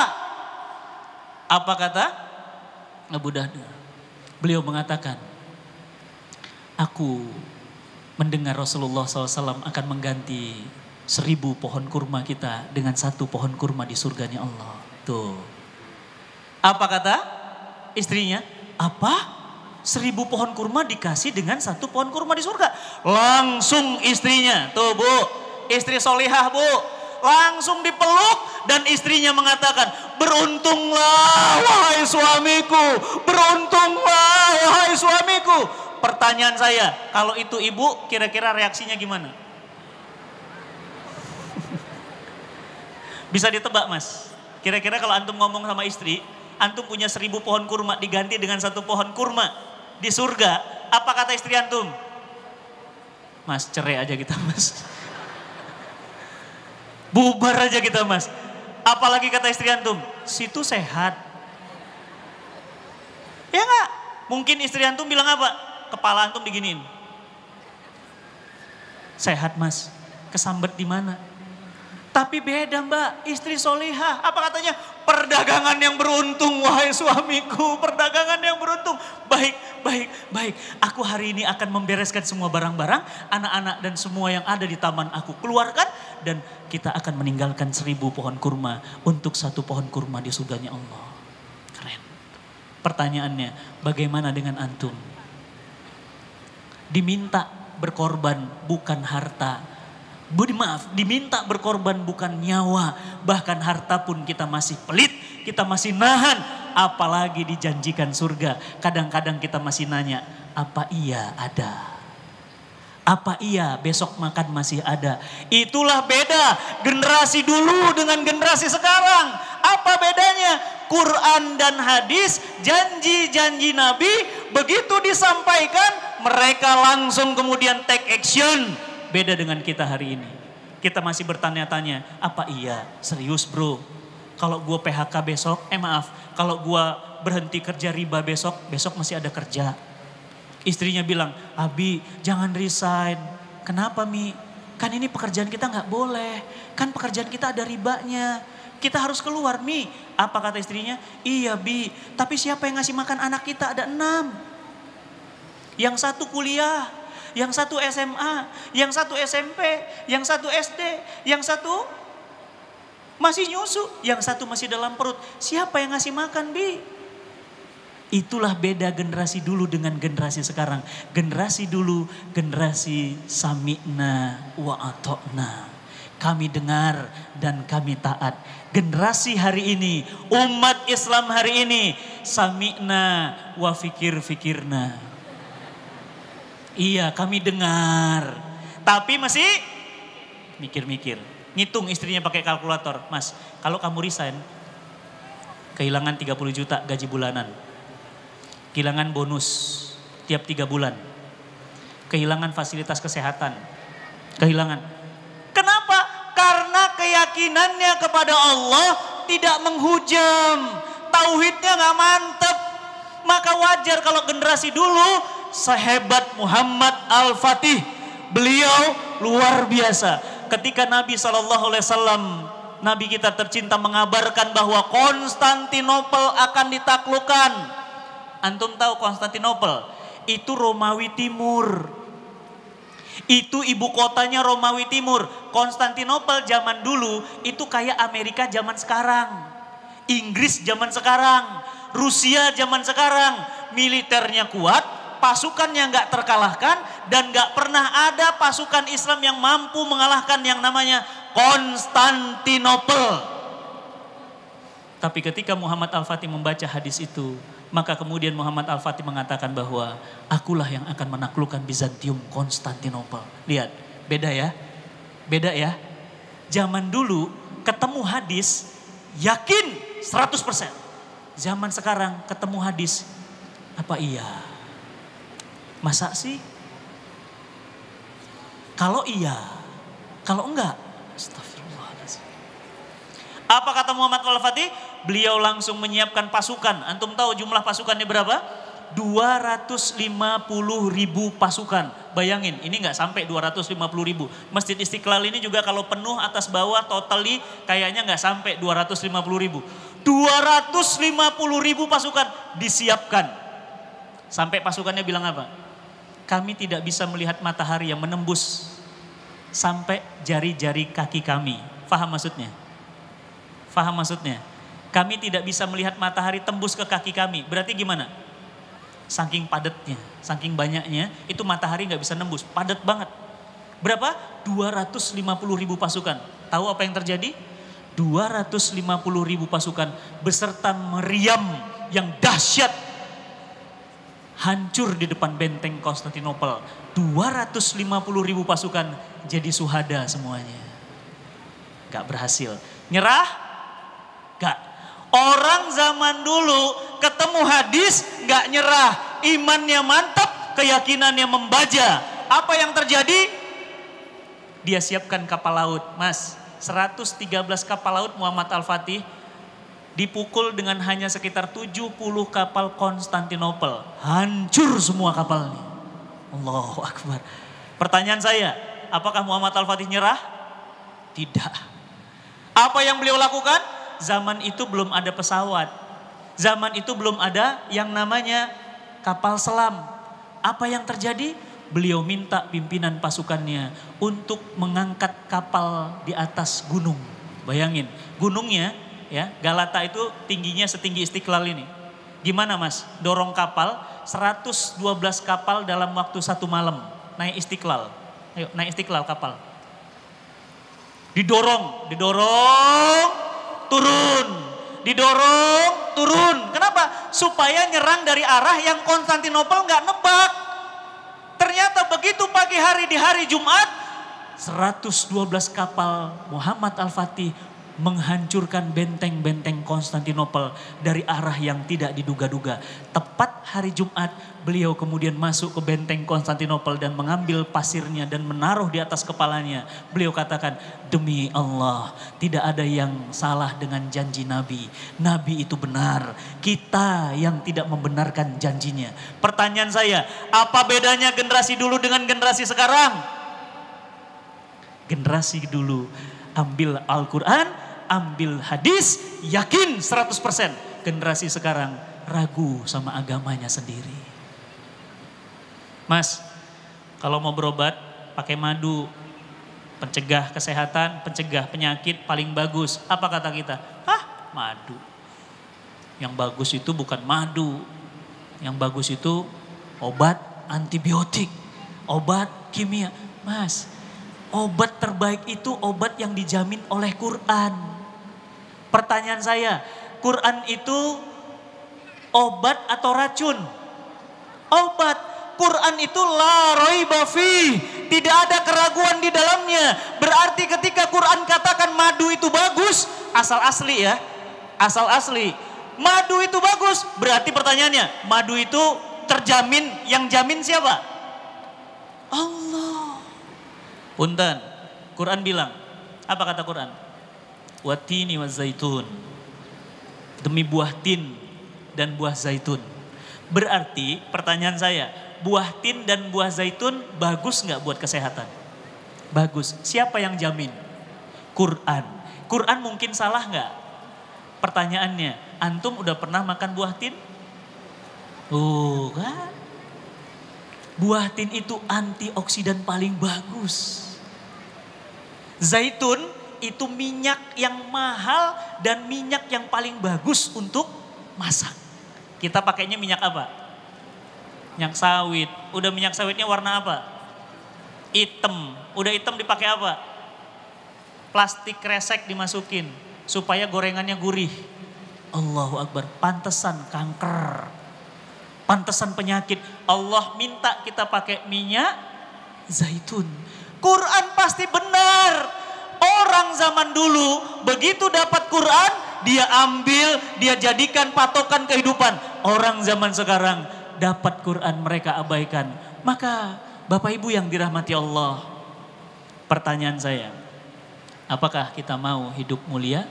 Apa kata Abu Darda? Beliau mengatakan, aku mendengar Rasulullah SAW akan mengganti 1000 pohon kurma kita dengan satu pohon kurma di surganya Allah. Tuh. Apa kata istrinya? Apa? 1000 pohon kurma dikasih dengan satu pohon kurma di surga. Langsung istrinya, tuh bu, istri solihah bu, langsung dipeluk dan istrinya mengatakan, beruntunglah wahai suamiku, beruntunglah wahai suamiku. Pertanyaan saya, kalau itu ibu kira-kira reaksinya gimana? Bisa ditebak mas, kira-kira kalau antum ngomong sama istri, antum punya 1000 pohon kurma diganti dengan satu pohon kurma di surga, apa kata istri antum? Mas cerai aja kita mas. Bubar aja kita mas. Apalagi kata istri antum, situ sehat. Ya enggak? Mungkin istri antum bilang apa? Kepala antum diginiin. Sehat mas, kesambet di mana? Tapi beda mbak, istri solihah. Apa katanya? Perdagangan yang beruntung wahai suamiku. Perdagangan yang beruntung. Baik, baik, baik. Aku hari ini akan membereskan semua barang-barang. Anak-anak dan semua yang ada di taman aku keluarkan. Dan kita akan meninggalkan 1000 pohon kurma. Untuk satu pohon kurma di surganya Allah. Keren. Pertanyaannya, bagaimana dengan antum? Diminta berkorban bukan harta. Maaf, diminta berkorban bukan nyawa. Bahkan harta pun kita masih pelit, kita masih nahan. Apalagi dijanjikan surga. Kadang-kadang kita masih nanya, apa iya ada? Apa iya besok makan masih ada? Itulah beda generasi dulu dengan generasi sekarang. Apa bedanya? Quran dan hadis, janji-janji Nabi, begitu disampaikan, mereka langsung kemudian take action. Beda dengan kita hari ini. Kita masih bertanya-tanya, apa iya serius bro? Kalau gue PHK besok, kalau gue berhenti kerja riba besok, besok masih ada kerja. Istrinya bilang, Abi jangan resign. Kenapa Mi? Kan ini pekerjaan kita nggak boleh. Kan pekerjaan kita ada ribanya. Kita harus keluar Mi. Apa kata istrinya? Iya Bi, tapi siapa yang ngasih makan anak kita? Ada 6. Yang satu kuliah, yang satu SMA, yang satu SMP, yang satu SD, yang satu masih nyusu, yang satu masih dalam perut. Siapa yang ngasih makan Bi? Itulah beda generasi dulu dengan generasi sekarang. Generasi dulu, generasi sami'na wa ata'na. Kami dengar dan kami taat. Generasi hari ini, umat Islam hari ini, sami'na wa fikirna. Iya, kami dengar. Tapi masih mikir-mikir. Ngitung istrinya pakai kalkulator. Mas, kalau kamu resign, kehilangan 30 juta gaji bulanan. Kehilangan bonus tiap 3 bulan. Kehilangan fasilitas kesehatan. Kehilangan. Kenapa? Karena keyakinannya kepada Allah tidak menghujam. Tauhidnya gak mantep. Maka wajar kalau generasi dulu sehebat Muhammad Al-Fatih. Beliau luar biasa. Ketika Nabi SAW, Nabi kita tercinta mengabarkan bahwa Konstantinopel akan ditaklukkan. Antum tahu Konstantinopel? Itu Romawi Timur. Itu ibu kotanya Romawi Timur. Konstantinopel zaman dulu itu kayak Amerika zaman sekarang. Inggris zaman sekarang. Rusia zaman sekarang. Militernya kuat, pasukannya nggak terkalahkan. Dan nggak pernah ada pasukan Islam yang mampu mengalahkan yang namanya Konstantinopel. Tapi ketika Muhammad Al-Fatih membaca hadis itu, maka kemudian Muhammad Al-Fatih mengatakan bahwa akulah yang akan menaklukkan Bizantium, Konstantinopel. Lihat, beda ya. Beda ya. Zaman dulu ketemu hadis yakin 100%. Zaman sekarang ketemu hadis, apa iya? Masa sih? Kalau iya, kalau enggak, astagfirullahaladzim. Apa kata Muhammad Al-Fatih? Beliau langsung menyiapkan pasukan. Antum tahu jumlah pasukannya berapa? 250.000 pasukan. Bayangin, ini nggak sampai 250.000. Masjid Istiqlal ini juga kalau penuh atas bawah totally kayaknya nggak sampai 250.000. 250.000 pasukan disiapkan. Sampai pasukannya bilang apa? Kami tidak bisa melihat matahari yang menembus sampai jari-jari kaki kami. Faham maksudnya? Faham maksudnya? Kami tidak bisa melihat matahari tembus ke kaki kami. Berarti gimana? Saking padatnya, saking banyaknya, itu matahari nggak bisa nembus. Padat banget. Berapa? 250.000 pasukan. Tahu apa yang terjadi? 250.000 pasukan beserta meriam yang dahsyat. Hancur di depan benteng Konstantinopel. 250.000 pasukan jadi suhada semuanya. Gak berhasil. Nyerah? Gak. Orang zaman dulu ketemu hadis gak nyerah. Imannya mantap, keyakinannya membaja. Apa yang terjadi? Dia siapkan kapal laut. Mas, 113 kapal laut Muhammad Al-Fatih dipukul dengan hanya sekitar 70 kapal Konstantinopel. Hancur semua kapalnya. Allahu Akbar. Pertanyaan saya, apakah Muhammad Al-Fatih nyerah? Tidak. Apa yang beliau lakukan? Zaman itu belum ada pesawat. Zaman itu belum ada yang namanya kapal selam. Apa yang terjadi? Beliau minta pimpinan pasukannya untuk mengangkat kapal di atas gunung. Bayangin, gunungnya ya, Galata itu tingginya setinggi Istiqlal ini. Gimana Mas? Dorong kapal, 112 kapal dalam waktu 1 malam naik Istiqlal. Ayo naik Istiqlal kapal. Didorong, turun. Didorong, turun. Kenapa? Supaya nyerang dari arah yang Konstantinopel nggak nebak. Ternyata begitu pagi hari di hari Jumat, 112 kapal Muhammad Al-Fatih menghancurkan benteng-benteng Konstantinopel dari arah yang tidak diduga-duga. Tepat hari Jumat, beliau kemudian masuk ke benteng Konstantinopel dan mengambil pasirnya dan menaruh di atas kepalanya. Beliau katakan, demi Allah, tidak ada yang salah dengan janji Nabi. Nabi itu benar, kita yang tidak membenarkan janjinya. Pertanyaan saya, apa bedanya generasi dulu dengan generasi sekarang? Generasi dulu ambil Al-Quran, ambil hadis, yakin 100%. Generasi sekarang ragu sama agamanya sendiri. Mas, kalau mau berobat pakai madu, pencegah kesehatan, pencegah penyakit paling bagus. Apa kata kita? Madu. Yang bagus itu bukan madu. Yang bagus itu obat antibiotik, obat kimia. Mas, obat terbaik itu obat yang dijamin oleh Quran. Pertanyaan saya, Quran itu obat atau racun? Obat. Quran itu la raiba fi, tidak ada keraguan di dalamnya. Berarti ketika Quran katakan madu itu bagus, asal asli ya, asal asli. Madu itu bagus, berarti pertanyaannya, madu itu terjamin, yang jamin siapa? Allah. Punten, Quran bilang, apa kata Quran? Watini wa zaitun, demi buah tin dan buah zaitun. Berarti pertanyaan saya, buah tin dan buah zaitun bagus nggak buat kesehatan? Bagus. Siapa yang jamin? Quran. Quran mungkin salah nggak? Pertanyaannya, antum udah pernah makan buah tin? Kan? Buah tin itu antioksidan paling bagus. Zaitun itu minyak yang mahal dan minyak yang paling bagus untuk masak. Kita pakainya minyak apa? Minyak sawit. Udah minyak sawitnya warna apa? Hitam. Udah hitam dipakai apa? Plastik kresek dimasukin supaya gorengannya gurih. Allahu Akbar. Pantesan kanker. Pantesan penyakit. Allah minta kita pakai minyak zaitun. Quran pasti benar. Orang zaman dulu begitu dapat Quran, dia ambil, dia jadikan patokan kehidupan. Orang zaman sekarang dapat Quran mereka abaikan. Maka Bapak Ibu yang dirahmati Allah, pertanyaan saya, apakah kita mau hidup mulia?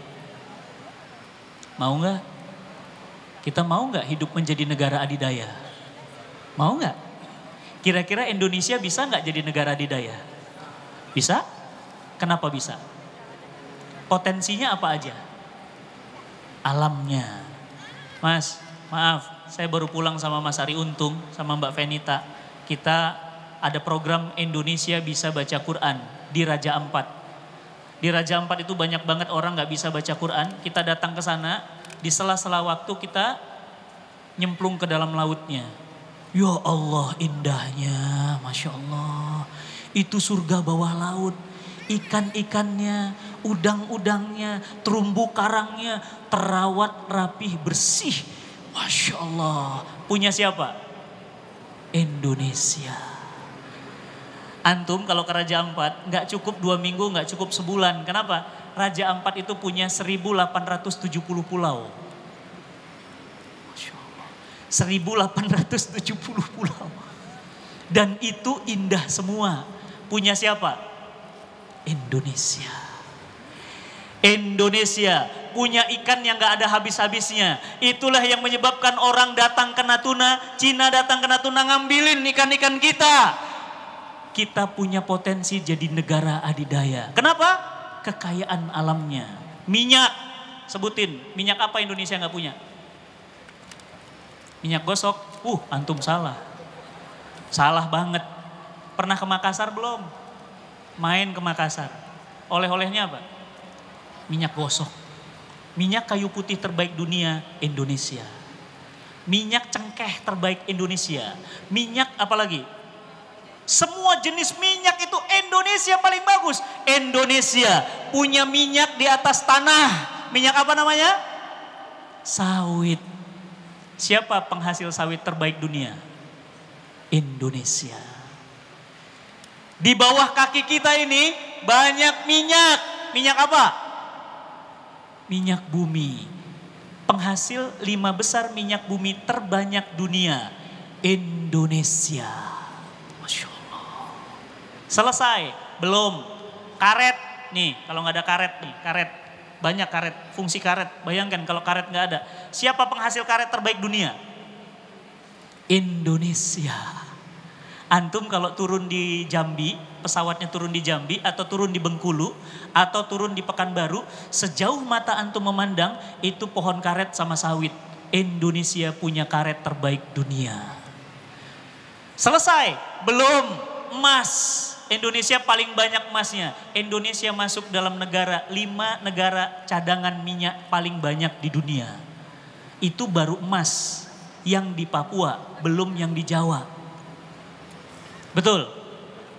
Mau nggak? Kita mau nggak hidup menjadi negara adidaya? Mau nggak? Kira-kira Indonesia bisa nggak jadi negara adidaya? Bisa? Kenapa bisa? Potensinya apa aja? Alamnya. Mas, maaf, saya baru pulang sama Mas Ari Untung, sama Mbak Venita. Kita ada program Indonesia bisa baca Quran di Raja Ampat. Di Raja Ampat itu banyak banget orang gak bisa baca Quran. Kita datang ke sana, di sela-sela waktu kita nyemplung ke dalam lautnya. Ya Allah, indahnya, Masya Allah. Itu surga bawah laut. Ikan-ikannya, udang-udangnya, terumbu karangnya terawat rapih bersih. Masya Allah. Punya siapa? Indonesia. Antum kalau ke Raja Ampat gak cukup 2 minggu, gak cukup sebulan. Kenapa? Raja Ampat itu punya 1870 pulau. Masya Allah. 1870 pulau. Dan itu indah semua. Punya siapa? Indonesia. Indonesia punya ikan yang gak ada habis-habisnya. Itulah yang menyebabkan orang datang ke Natuna, Cina datang ke Natuna ngambilin ikan-ikan kita. Kita punya potensi jadi negara adidaya. Kenapa? Kekayaan alamnya. Minyak, sebutin, minyak apa Indonesia gak punya? Minyak gosok, antum salah. Salah banget. Pernah ke Makassar belum? Main ke Makassar. Oleh-olehnya apa? Minyak gosok. Minyak kayu putih terbaik dunia, Indonesia. Minyak cengkeh terbaik Indonesia. Minyak apa lagi? Semua jenis minyak itu Indonesia paling bagus. Indonesia punya minyak di atas tanah. Minyak apa namanya? Sawit. Siapa penghasil sawit terbaik dunia? Indonesia. Di bawah kaki kita ini banyak minyak. Minyak apa? minyak bumi. Penghasil 5 besar minyak bumi terbanyak dunia. Indonesia. Masya Allah. Selesai? Belum. Karet. Nih kalau nggak ada karet nih. Karet. Banyak karet. Fungsi karet. Bayangkan kalau karet nggak ada. Siapa penghasil karet terbaik dunia? Indonesia. Antum kalau turun di Jambi, pesawatnya turun di Jambi atau turun di Bengkulu atau turun di Pekanbaru, sejauh mata antum memandang itu pohon karet sama sawit. Indonesia punya karet terbaik dunia. Selesai? Belum. Emas. Indonesia paling banyak emasnya. Indonesia masuk dalam 5 negara cadangan minyak paling banyak di dunia. Itu baru emas yang di Papua, belum yang di Jawa. Betul.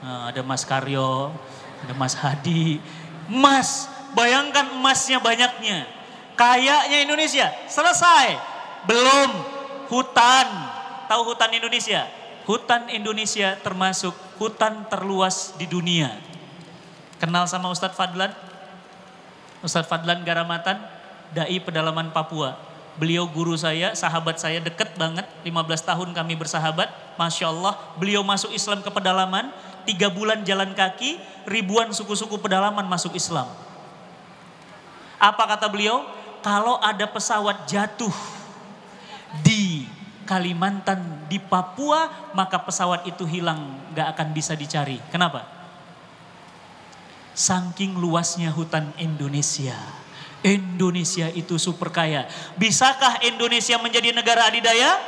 Nah, ada Mas Karyo, ada Mas Hadi. Emas, bayangkan emasnya banyaknya. Kayaknya Indonesia. Selesai? Belum. Hutan. Tahu hutan Indonesia? Hutan Indonesia termasuk hutan terluas di dunia. Kenal sama Ustadz Fadlan? Ustadz Fadlan Garamatan, dai pedalaman Papua. Beliau guru saya, sahabat saya, deket banget, 15 tahun kami bersahabat. Masya Allah, beliau masuk Islam ke pedalaman, 3 bulan jalan kaki, ribuan suku-suku pedalaman masuk Islam. Apa kata beliau? Kalau ada pesawat jatuh di Kalimantan, di Papua, maka pesawat itu hilang, gak akan bisa dicari. Kenapa? Saking luasnya hutan Indonesia. Indonesia itu super kaya. Bisakah Indonesia menjadi negara adidaya?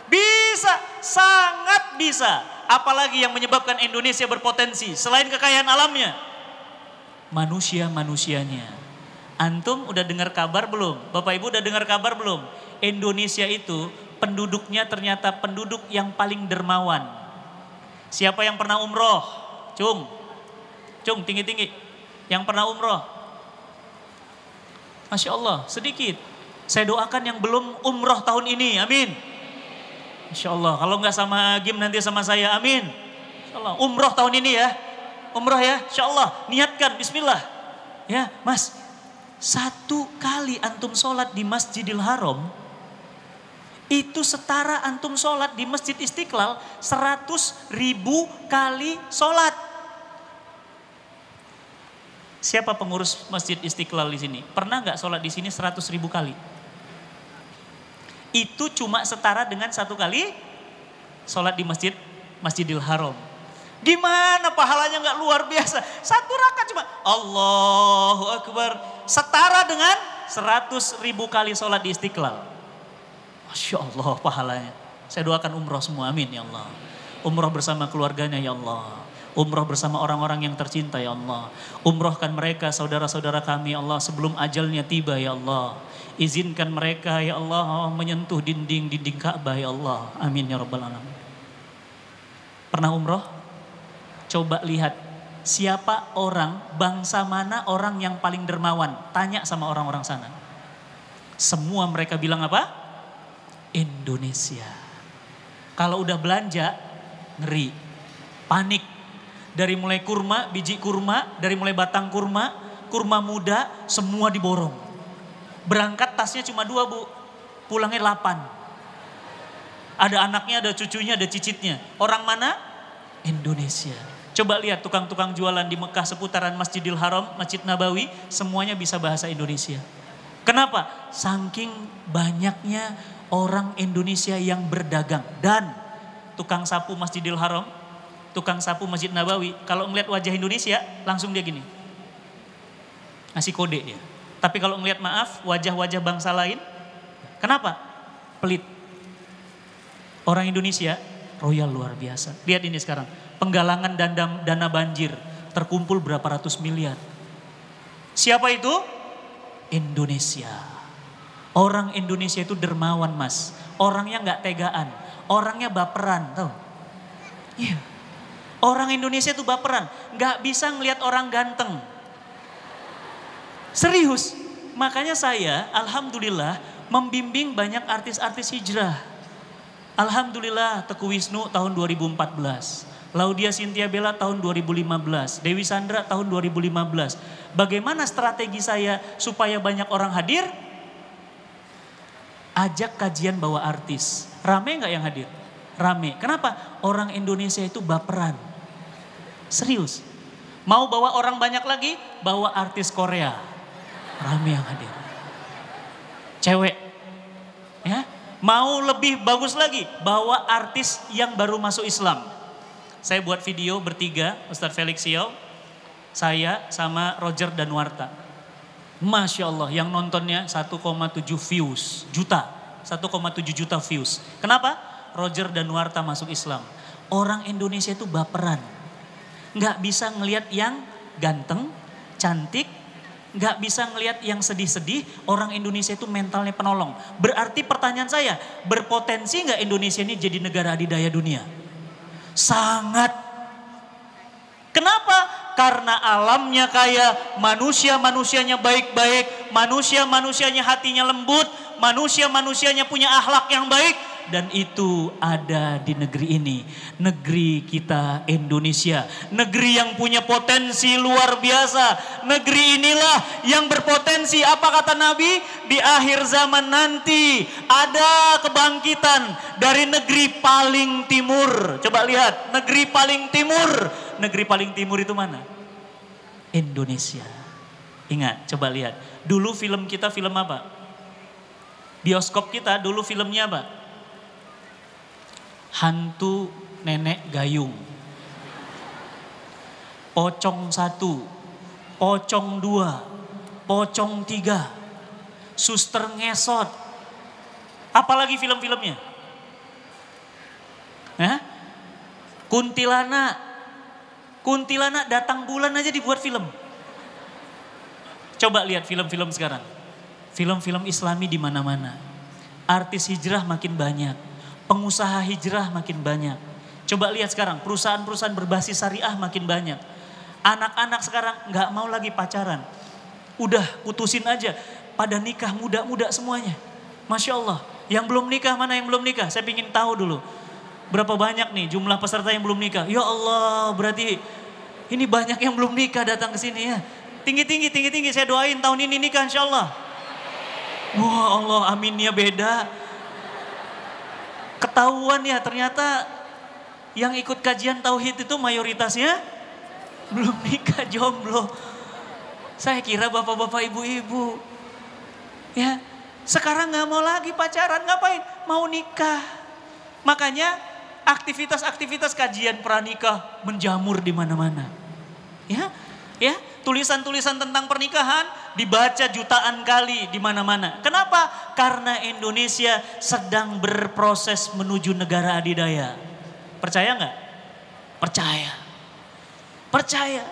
Bisa, sangat bisa. Apalagi yang menyebabkan Indonesia berpotensi selain kekayaan alamnya? Manusia-manusianya. Antum udah dengar kabar belum? Bapak Ibu udah dengar kabar belum? Indonesia itu penduduknya ternyata penduduk yang paling dermawan. Siapa yang pernah umroh? Cung, tinggi-tinggi. Yang pernah umroh? Masya Allah, sedikit. Saya doakan yang belum umroh tahun ini, amin. Insya Allah, kalau nggak sama Gim nanti sama saya, amin. Insya Allah, umroh tahun ini ya. Umroh ya, insya Allah, niatkan, bismillah. Ya mas, 1 kali antum sholat di Masjidil Haram, itu setara antum sholat di Masjid Istiqlal 100.000 kali sholat. Siapa pengurus Masjid Istiqlal di sini? Pernah nggak sholat di sini 100.000 kali? Itu cuma setara dengan 1 kali sholat di Masjidil Haram. Gimana pahalanya nggak luar biasa? 1 rakaat cuma Allahu Akbar. Setara dengan 100.000 kali sholat di Istiqlal. Masya Allah pahalanya. Saya doakan umroh semua, amin ya Allah. Umroh bersama keluarganya ya Allah. Umroh bersama orang-orang yang tercinta ya Allah. Umrohkan mereka saudara-saudara kami ya Allah sebelum ajalnya tiba ya Allah. Izinkan mereka ya Allah menyentuh dinding-dinding Ka'bah ya Allah. Amin ya Rabbal Alamin. Pernah umroh? Coba lihat siapa orang, bangsa mana orang yang paling dermawan. Tanya sama orang-orang sana. Semua mereka bilang apa? Indonesia. Kalau udah belanja, ngeri, panik. Dari mulai kurma, biji kurma, dari mulai batang kurma, kurma muda, semua diborong. Berangkat tasnya cuma 2 bu, pulangnya 8. Ada anaknya, ada cucunya, ada cicitnya. Orang mana? Indonesia. Coba lihat tukang-tukang jualan di Mekah seputaran Masjidil Haram, Masjid Nabawi, semuanya bisa bahasa Indonesia. Kenapa? Saking banyaknya orang Indonesia yang berdagang. Dan tukang sapu Masjidil Haram, tukang sapu Masjid Nabawi, kalau ngeliat wajah Indonesia, langsung dia gini. Ngasih kode dia. Tapi kalau ngeliat maaf, wajah-wajah bangsa lain, kenapa? Pelit. Orang Indonesia, royal luar biasa. Lihat ini sekarang, penggalangan dana banjir, terkumpul berapa ratus miliar. Siapa itu? Indonesia. Orang Indonesia itu dermawan mas. Orangnya gak tegaan, orangnya baperan, tahu? Iya. Orang Indonesia itu baperan, gak bisa ngelihat orang ganteng. Serius, makanya saya alhamdulillah membimbing banyak artis-artis hijrah. Alhamdulillah Teguh Wisnu tahun 2014, Laudia Cynthia Bella tahun 2015, Dewi Sandra tahun 2015. Bagaimana strategi saya supaya banyak orang hadir? Ajak kajian bawa artis. Rame nggak yang hadir? Rame. Kenapa? Orang Indonesia itu baperan. Serius. Mau bawa orang banyak lagi? Bawa artis Korea. Rame yang hadir. Cewek. Ya. Mau lebih bagus lagi? Bawa artis yang baru masuk Islam. Saya buat video bertiga, Ustadz Felix Xiao, saya sama Roger Danuarta. Masya Allah, yang nontonnya 1,7 views, juta. 1,7 juta views. Kenapa? Roger Danuarta masuk Islam. Orang Indonesia itu baperan. Nggak bisa ngelihat yang ganteng, cantik, nggak bisa ngelihat yang sedih-sedih. Orang Indonesia itu mentalnya penolong. Berarti pertanyaan saya, berpotensi nggak Indonesia ini jadi negara adidaya dunia? Sangat. Kenapa? Karena alamnya kaya, manusia-manusianya baik-baik, manusia-manusianya hatinya lembut, manusia-manusianya punya akhlak yang baik. Dan itu ada di negeri ini, negeri kita Indonesia. Negeri yang punya potensi luar biasa. Negeri inilah yang berpotensi, apa kata Nabi? Di akhir zaman nanti ada kebangkitan dari negeri paling timur. Coba lihat, negeri paling timur. Negeri paling timur itu mana? Indonesia. Ingat, coba lihat. Dulu film kita film apa? Bioskop kita dulu filmnya apa? Hantu Nenek Gayung. Pocong 1, Pocong 2, Pocong 3, Suster Ngesot. Apalagi film-filmnya? Kuntilanak. Kuntilanak datang bulan aja dibuat film. Coba lihat film-film sekarang. Film-film Islami di mana-mana. Artis hijrah makin banyak. Pengusaha hijrah makin banyak. Coba lihat sekarang, perusahaan-perusahaan berbasis syariah makin banyak. Anak-anak sekarang nggak mau lagi pacaran. Udah putusin aja, pada nikah muda-muda semuanya. Masya Allah, yang belum nikah mana yang belum nikah? Saya ingin tahu dulu. Berapa banyak nih jumlah peserta yang belum nikah? Ya Allah, berarti ini banyak yang belum nikah datang ke sini ya. Tinggi-tinggi, saya doain tahun ini nikah insya Allah. Wah Allah, aminnya beda. Ketahuan ya ternyata yang ikut kajian tauhid itu mayoritasnya belum nikah, jomblo. Saya kira bapak-bapak ibu-ibu. Ya, sekarang gak mau lagi pacaran, ngapain? Mau nikah. Makanya aktivitas-aktivitas kajian pranikah menjamur di mana-mana. Ya, tulisan-tulisan tentang pernikahan dibaca jutaan kali di mana-mana. Kenapa? Karena Indonesia sedang berproses menuju negara adidaya. Percaya nggak? Percaya.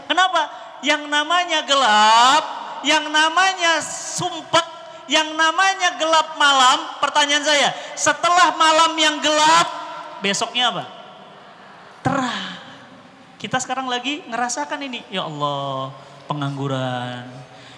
Kenapa? Yang namanya gelap, yang namanya sumpek, yang namanya gelap malam. Pertanyaan saya, setelah malam yang gelap, besoknya apa? Terang. Kita sekarang lagi ngerasakan ini. Ya Allah, pengangguran.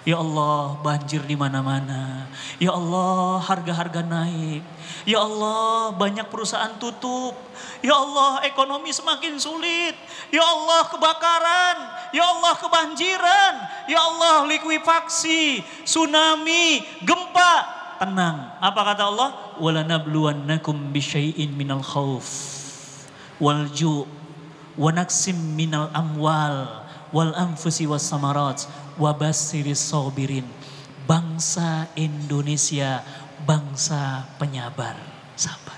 Ya Allah, banjir di mana-mana. Ya Allah, harga-harga naik. Ya Allah, banyak perusahaan tutup. Ya Allah, ekonomi semakin sulit. Ya Allah, kebakaran. Ya Allah, kebanjiran. Ya Allah, likuifaksi, tsunami, gempa. Tenang. Apa kata Allah? Walanabluwannakum bisyai'in minal khauf wal ju' wa naqsim minal amwal wal anfusi was samarat wa bassiris sabirin. Bangsa Indonesia, bangsa penyabar, sabar.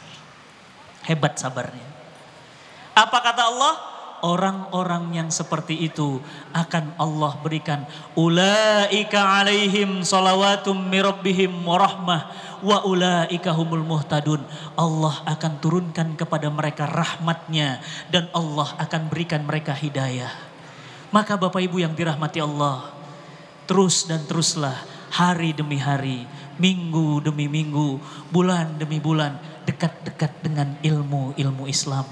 Hebat sabarnya. Apa kata Allah? Orang-orang yang seperti itu akan Allah berikan ulaika alaihim salawatum mirabbihim warahmah wa ulaika humul muhtadun. Allah akan turunkan kepada mereka rahmatnya dan Allah akan berikan mereka hidayah. Maka Bapak Ibu yang dirahmati Allah, terus dan teruslah hari demi hari, minggu demi minggu, bulan demi bulan, dekat-dekat dengan ilmu Islam.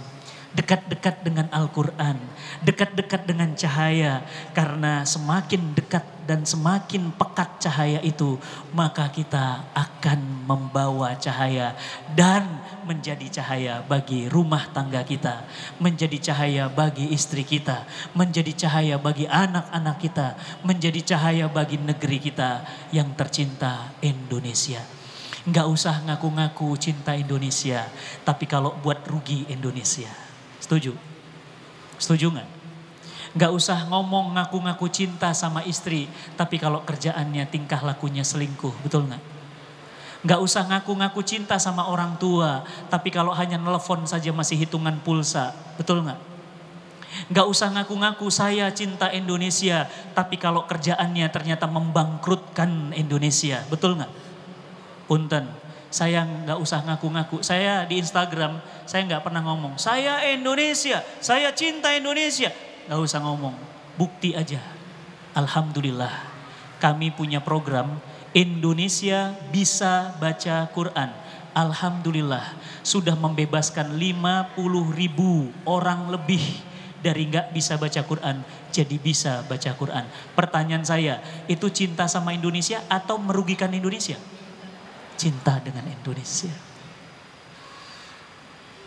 Dekat-dekat dengan Al-Quran, dekat-dekat dengan cahaya. Karena semakin dekat dan semakin pekat cahaya itu, maka kita akan membawa cahaya dan menjadi cahaya bagi rumah tangga kita, menjadi cahaya bagi istri kita, menjadi cahaya bagi anak-anak kita, menjadi cahaya bagi negeri kita yang tercinta, Indonesia. Nggak usah ngaku-ngaku cinta Indonesia, tapi kalau buat rugi Indonesia. Setuju? Setuju nggak? Nggak usah ngomong ngaku-ngaku cinta sama istri, tapi kalau kerjaannya tingkah lakunya selingkuh, betul nggak? Nggak usah ngaku-ngaku cinta sama orang tua, tapi kalau hanya nelpon saja masih hitungan pulsa, betul nggak? Nggak usah ngaku-ngaku saya cinta Indonesia, tapi kalau kerjaannya ternyata membangkrutkan Indonesia, betul nggak? Punten, saya nggak usah ngaku-ngaku. Saya di Instagram, saya nggak pernah ngomong, saya Indonesia, saya cinta Indonesia. Nggak usah ngomong, bukti aja. Alhamdulillah, kami punya program Indonesia Bisa Baca Quran. Alhamdulillah, sudah membebaskan 50.000 orang lebih dari nggak bisa baca Quran, jadi bisa baca Quran. Pertanyaan saya, itu cinta sama Indonesia atau merugikan Indonesia? Cinta dengan Indonesia.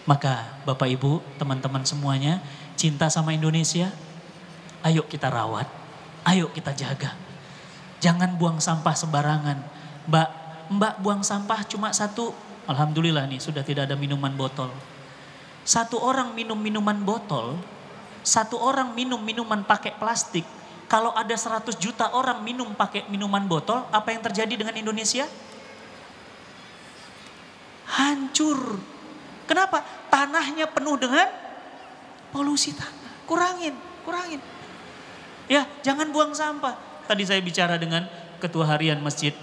Maka Bapak Ibu, teman-teman semuanya, cinta sama Indonesia, ayo kita rawat, ayo kita jaga. Jangan buang sampah sembarangan. Mbak buang sampah cuma satu, alhamdulillah nih sudah tidak ada minuman botol. Satu orang minum minuman botol, satu orang minum minuman pakai plastik. Kalau ada 100 juta orang minum pakai minuman botol, apa yang terjadi dengan Indonesia? Hancur. Kenapa? Tanahnya penuh dengan polusi tanah. Kurangin. Ya, jangan buang sampah. Tadi saya bicara dengan ketua harian masjid.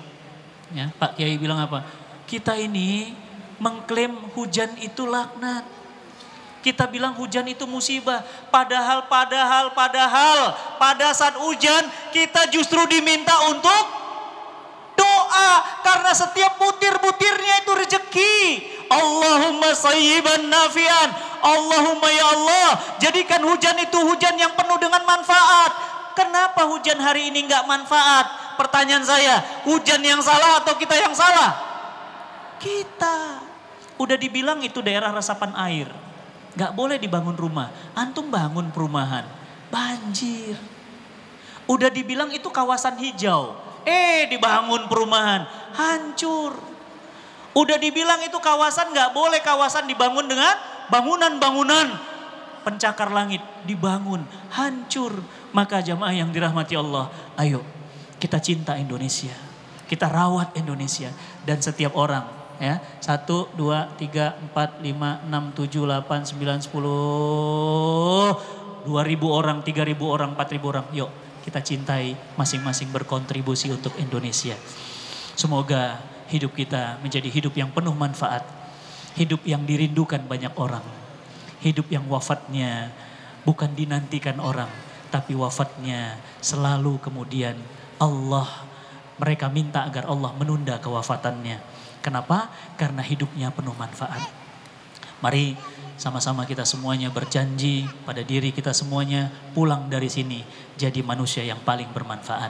Ya, Pak Kiai bilang apa? Kita ini mengklaim hujan itu laknat. Kita bilang hujan itu musibah. Padahal pada saat hujan kita justru diminta untuk doa. Karena setiap butir-butirnya itu rezeki. Allahumma sayyiban nafian. Allahumma ya Allah, jadikan hujan itu hujan yang penuh dengan manfaat. Kenapa hujan hari ini enggak manfaat? Pertanyaan saya, hujan yang salah atau kita yang salah? Kita. Udah dibilang itu daerah resapan air. Enggak boleh dibangun rumah. Antum bangun perumahan, banjir. Udah dibilang itu kawasan hijau. Dibangun perumahan, hancur. Udah dibilang itu kawasan enggak boleh kawasan dibangun dengan bangunan-bangunan pencakar langit, dibangun, hancur. Maka jamaah yang dirahmati Allah, ayo kita cinta Indonesia, kita rawat Indonesia. Dan setiap orang, ya, 1, 2, 3, 4, 5, 6, 7, 8, 9, 10, 2.000 orang, 3.000 orang, 4.000 orang. Yuk kita cintai, masing-masing berkontribusi untuk Indonesia. Semoga hidup kita menjadi hidup yang penuh manfaat. Hidup yang dirindukan banyak orang. Hidup yang wafatnya bukan dinantikan orang, tapi wafatnya selalu kemudian mereka minta agar Allah menunda kewafatannya. Kenapa? Karena hidupnya penuh manfaat. Mari sama-sama kita semuanya berjanji pada diri kita semuanya, pulang dari sini jadi manusia yang paling bermanfaat.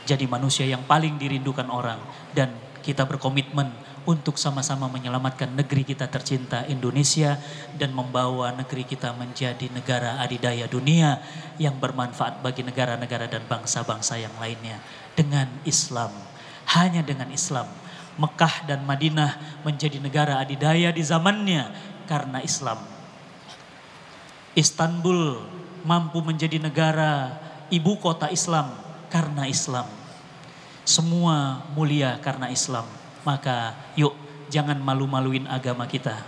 Jadi manusia yang paling dirindukan orang. Dan kita berkomitmen untuk sama-sama menyelamatkan negeri kita tercinta Indonesia dan membawa negeri kita menjadi negara adidaya dunia yang bermanfaat bagi negara-negara dan bangsa-bangsa yang lainnya. Dengan Islam, hanya dengan Islam, Mekah dan Madinah menjadi negara adidaya di zamannya karena Islam. Istanbul mampu menjadi negara ibu kota Islam karena Islam. Semua mulia karena Islam. Maka yuk jangan malu-maluin agama kita.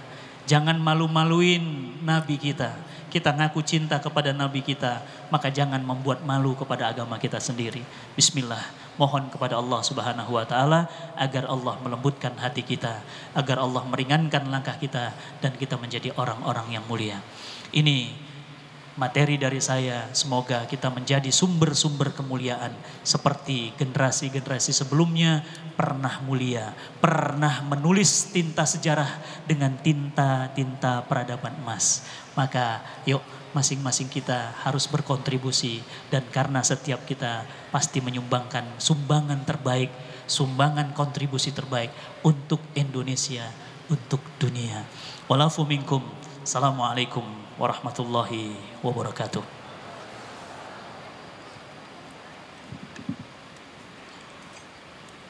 Jangan malu-maluin Nabi kita. Kita ngaku cinta kepada Nabi kita. Maka jangan membuat malu kepada agama kita sendiri. Bismillah. Mohon kepada Allah Subhanahu wa ta'ala agar Allah melembutkan hati kita. Agar Allah meringankan langkah kita. Dan kita menjadi orang-orang yang mulia. Ini Materi dari saya, semoga kita menjadi sumber-sumber kemuliaan seperti generasi-generasi sebelumnya pernah mulia, pernah menulis tinta sejarah dengan tinta-tinta peradaban emas. Maka yuk masing-masing kita harus berkontribusi, dan karena setiap kita pasti menyumbangkan sumbangan terbaik, sumbangan kontribusi terbaik untuk Indonesia, untuk dunia. Walafu minkum. Assalamualaikum warahmatullahi wabarakatuh.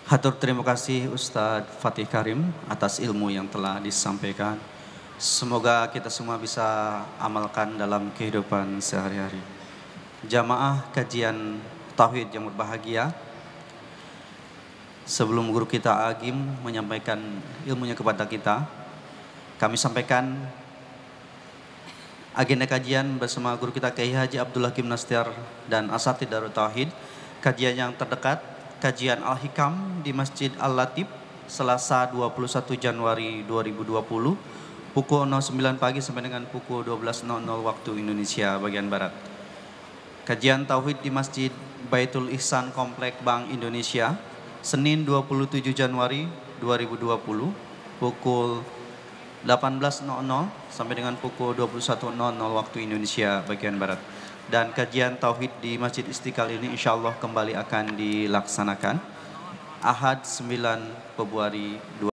Hatur terima kasih Ustadz Fatih Karim atas ilmu yang telah disampaikan. Semoga kita semua bisa amalkan dalam kehidupan sehari-hari. Jamaah kajian Tauhid yang berbahagia, sebelum guru kita Agim menyampaikan ilmunya kepada kita, kami sampaikan agenda kajian bersama guru kita Kiai Haji Abdul Hakim Nastiar dan Asatidz Darut Tauhid. Kajian yang terdekat, kajian Al-Hikam di Masjid Al-Latif, Selasa 21 Januari 2020, pukul 09 pagi sampai dengan pukul 12.00 waktu Indonesia bagian Barat. Kajian Tauhid di Masjid Baitul Ihsan Komplek Bank Indonesia, Senin 27 Januari 2020, pukul 18.00 sampai dengan pukul 21.00 waktu Indonesia bagian Barat. Dan kajian Tauhid di Masjid Istiqlal ini insya Allah kembali akan dilaksanakan Ahad 9 Februari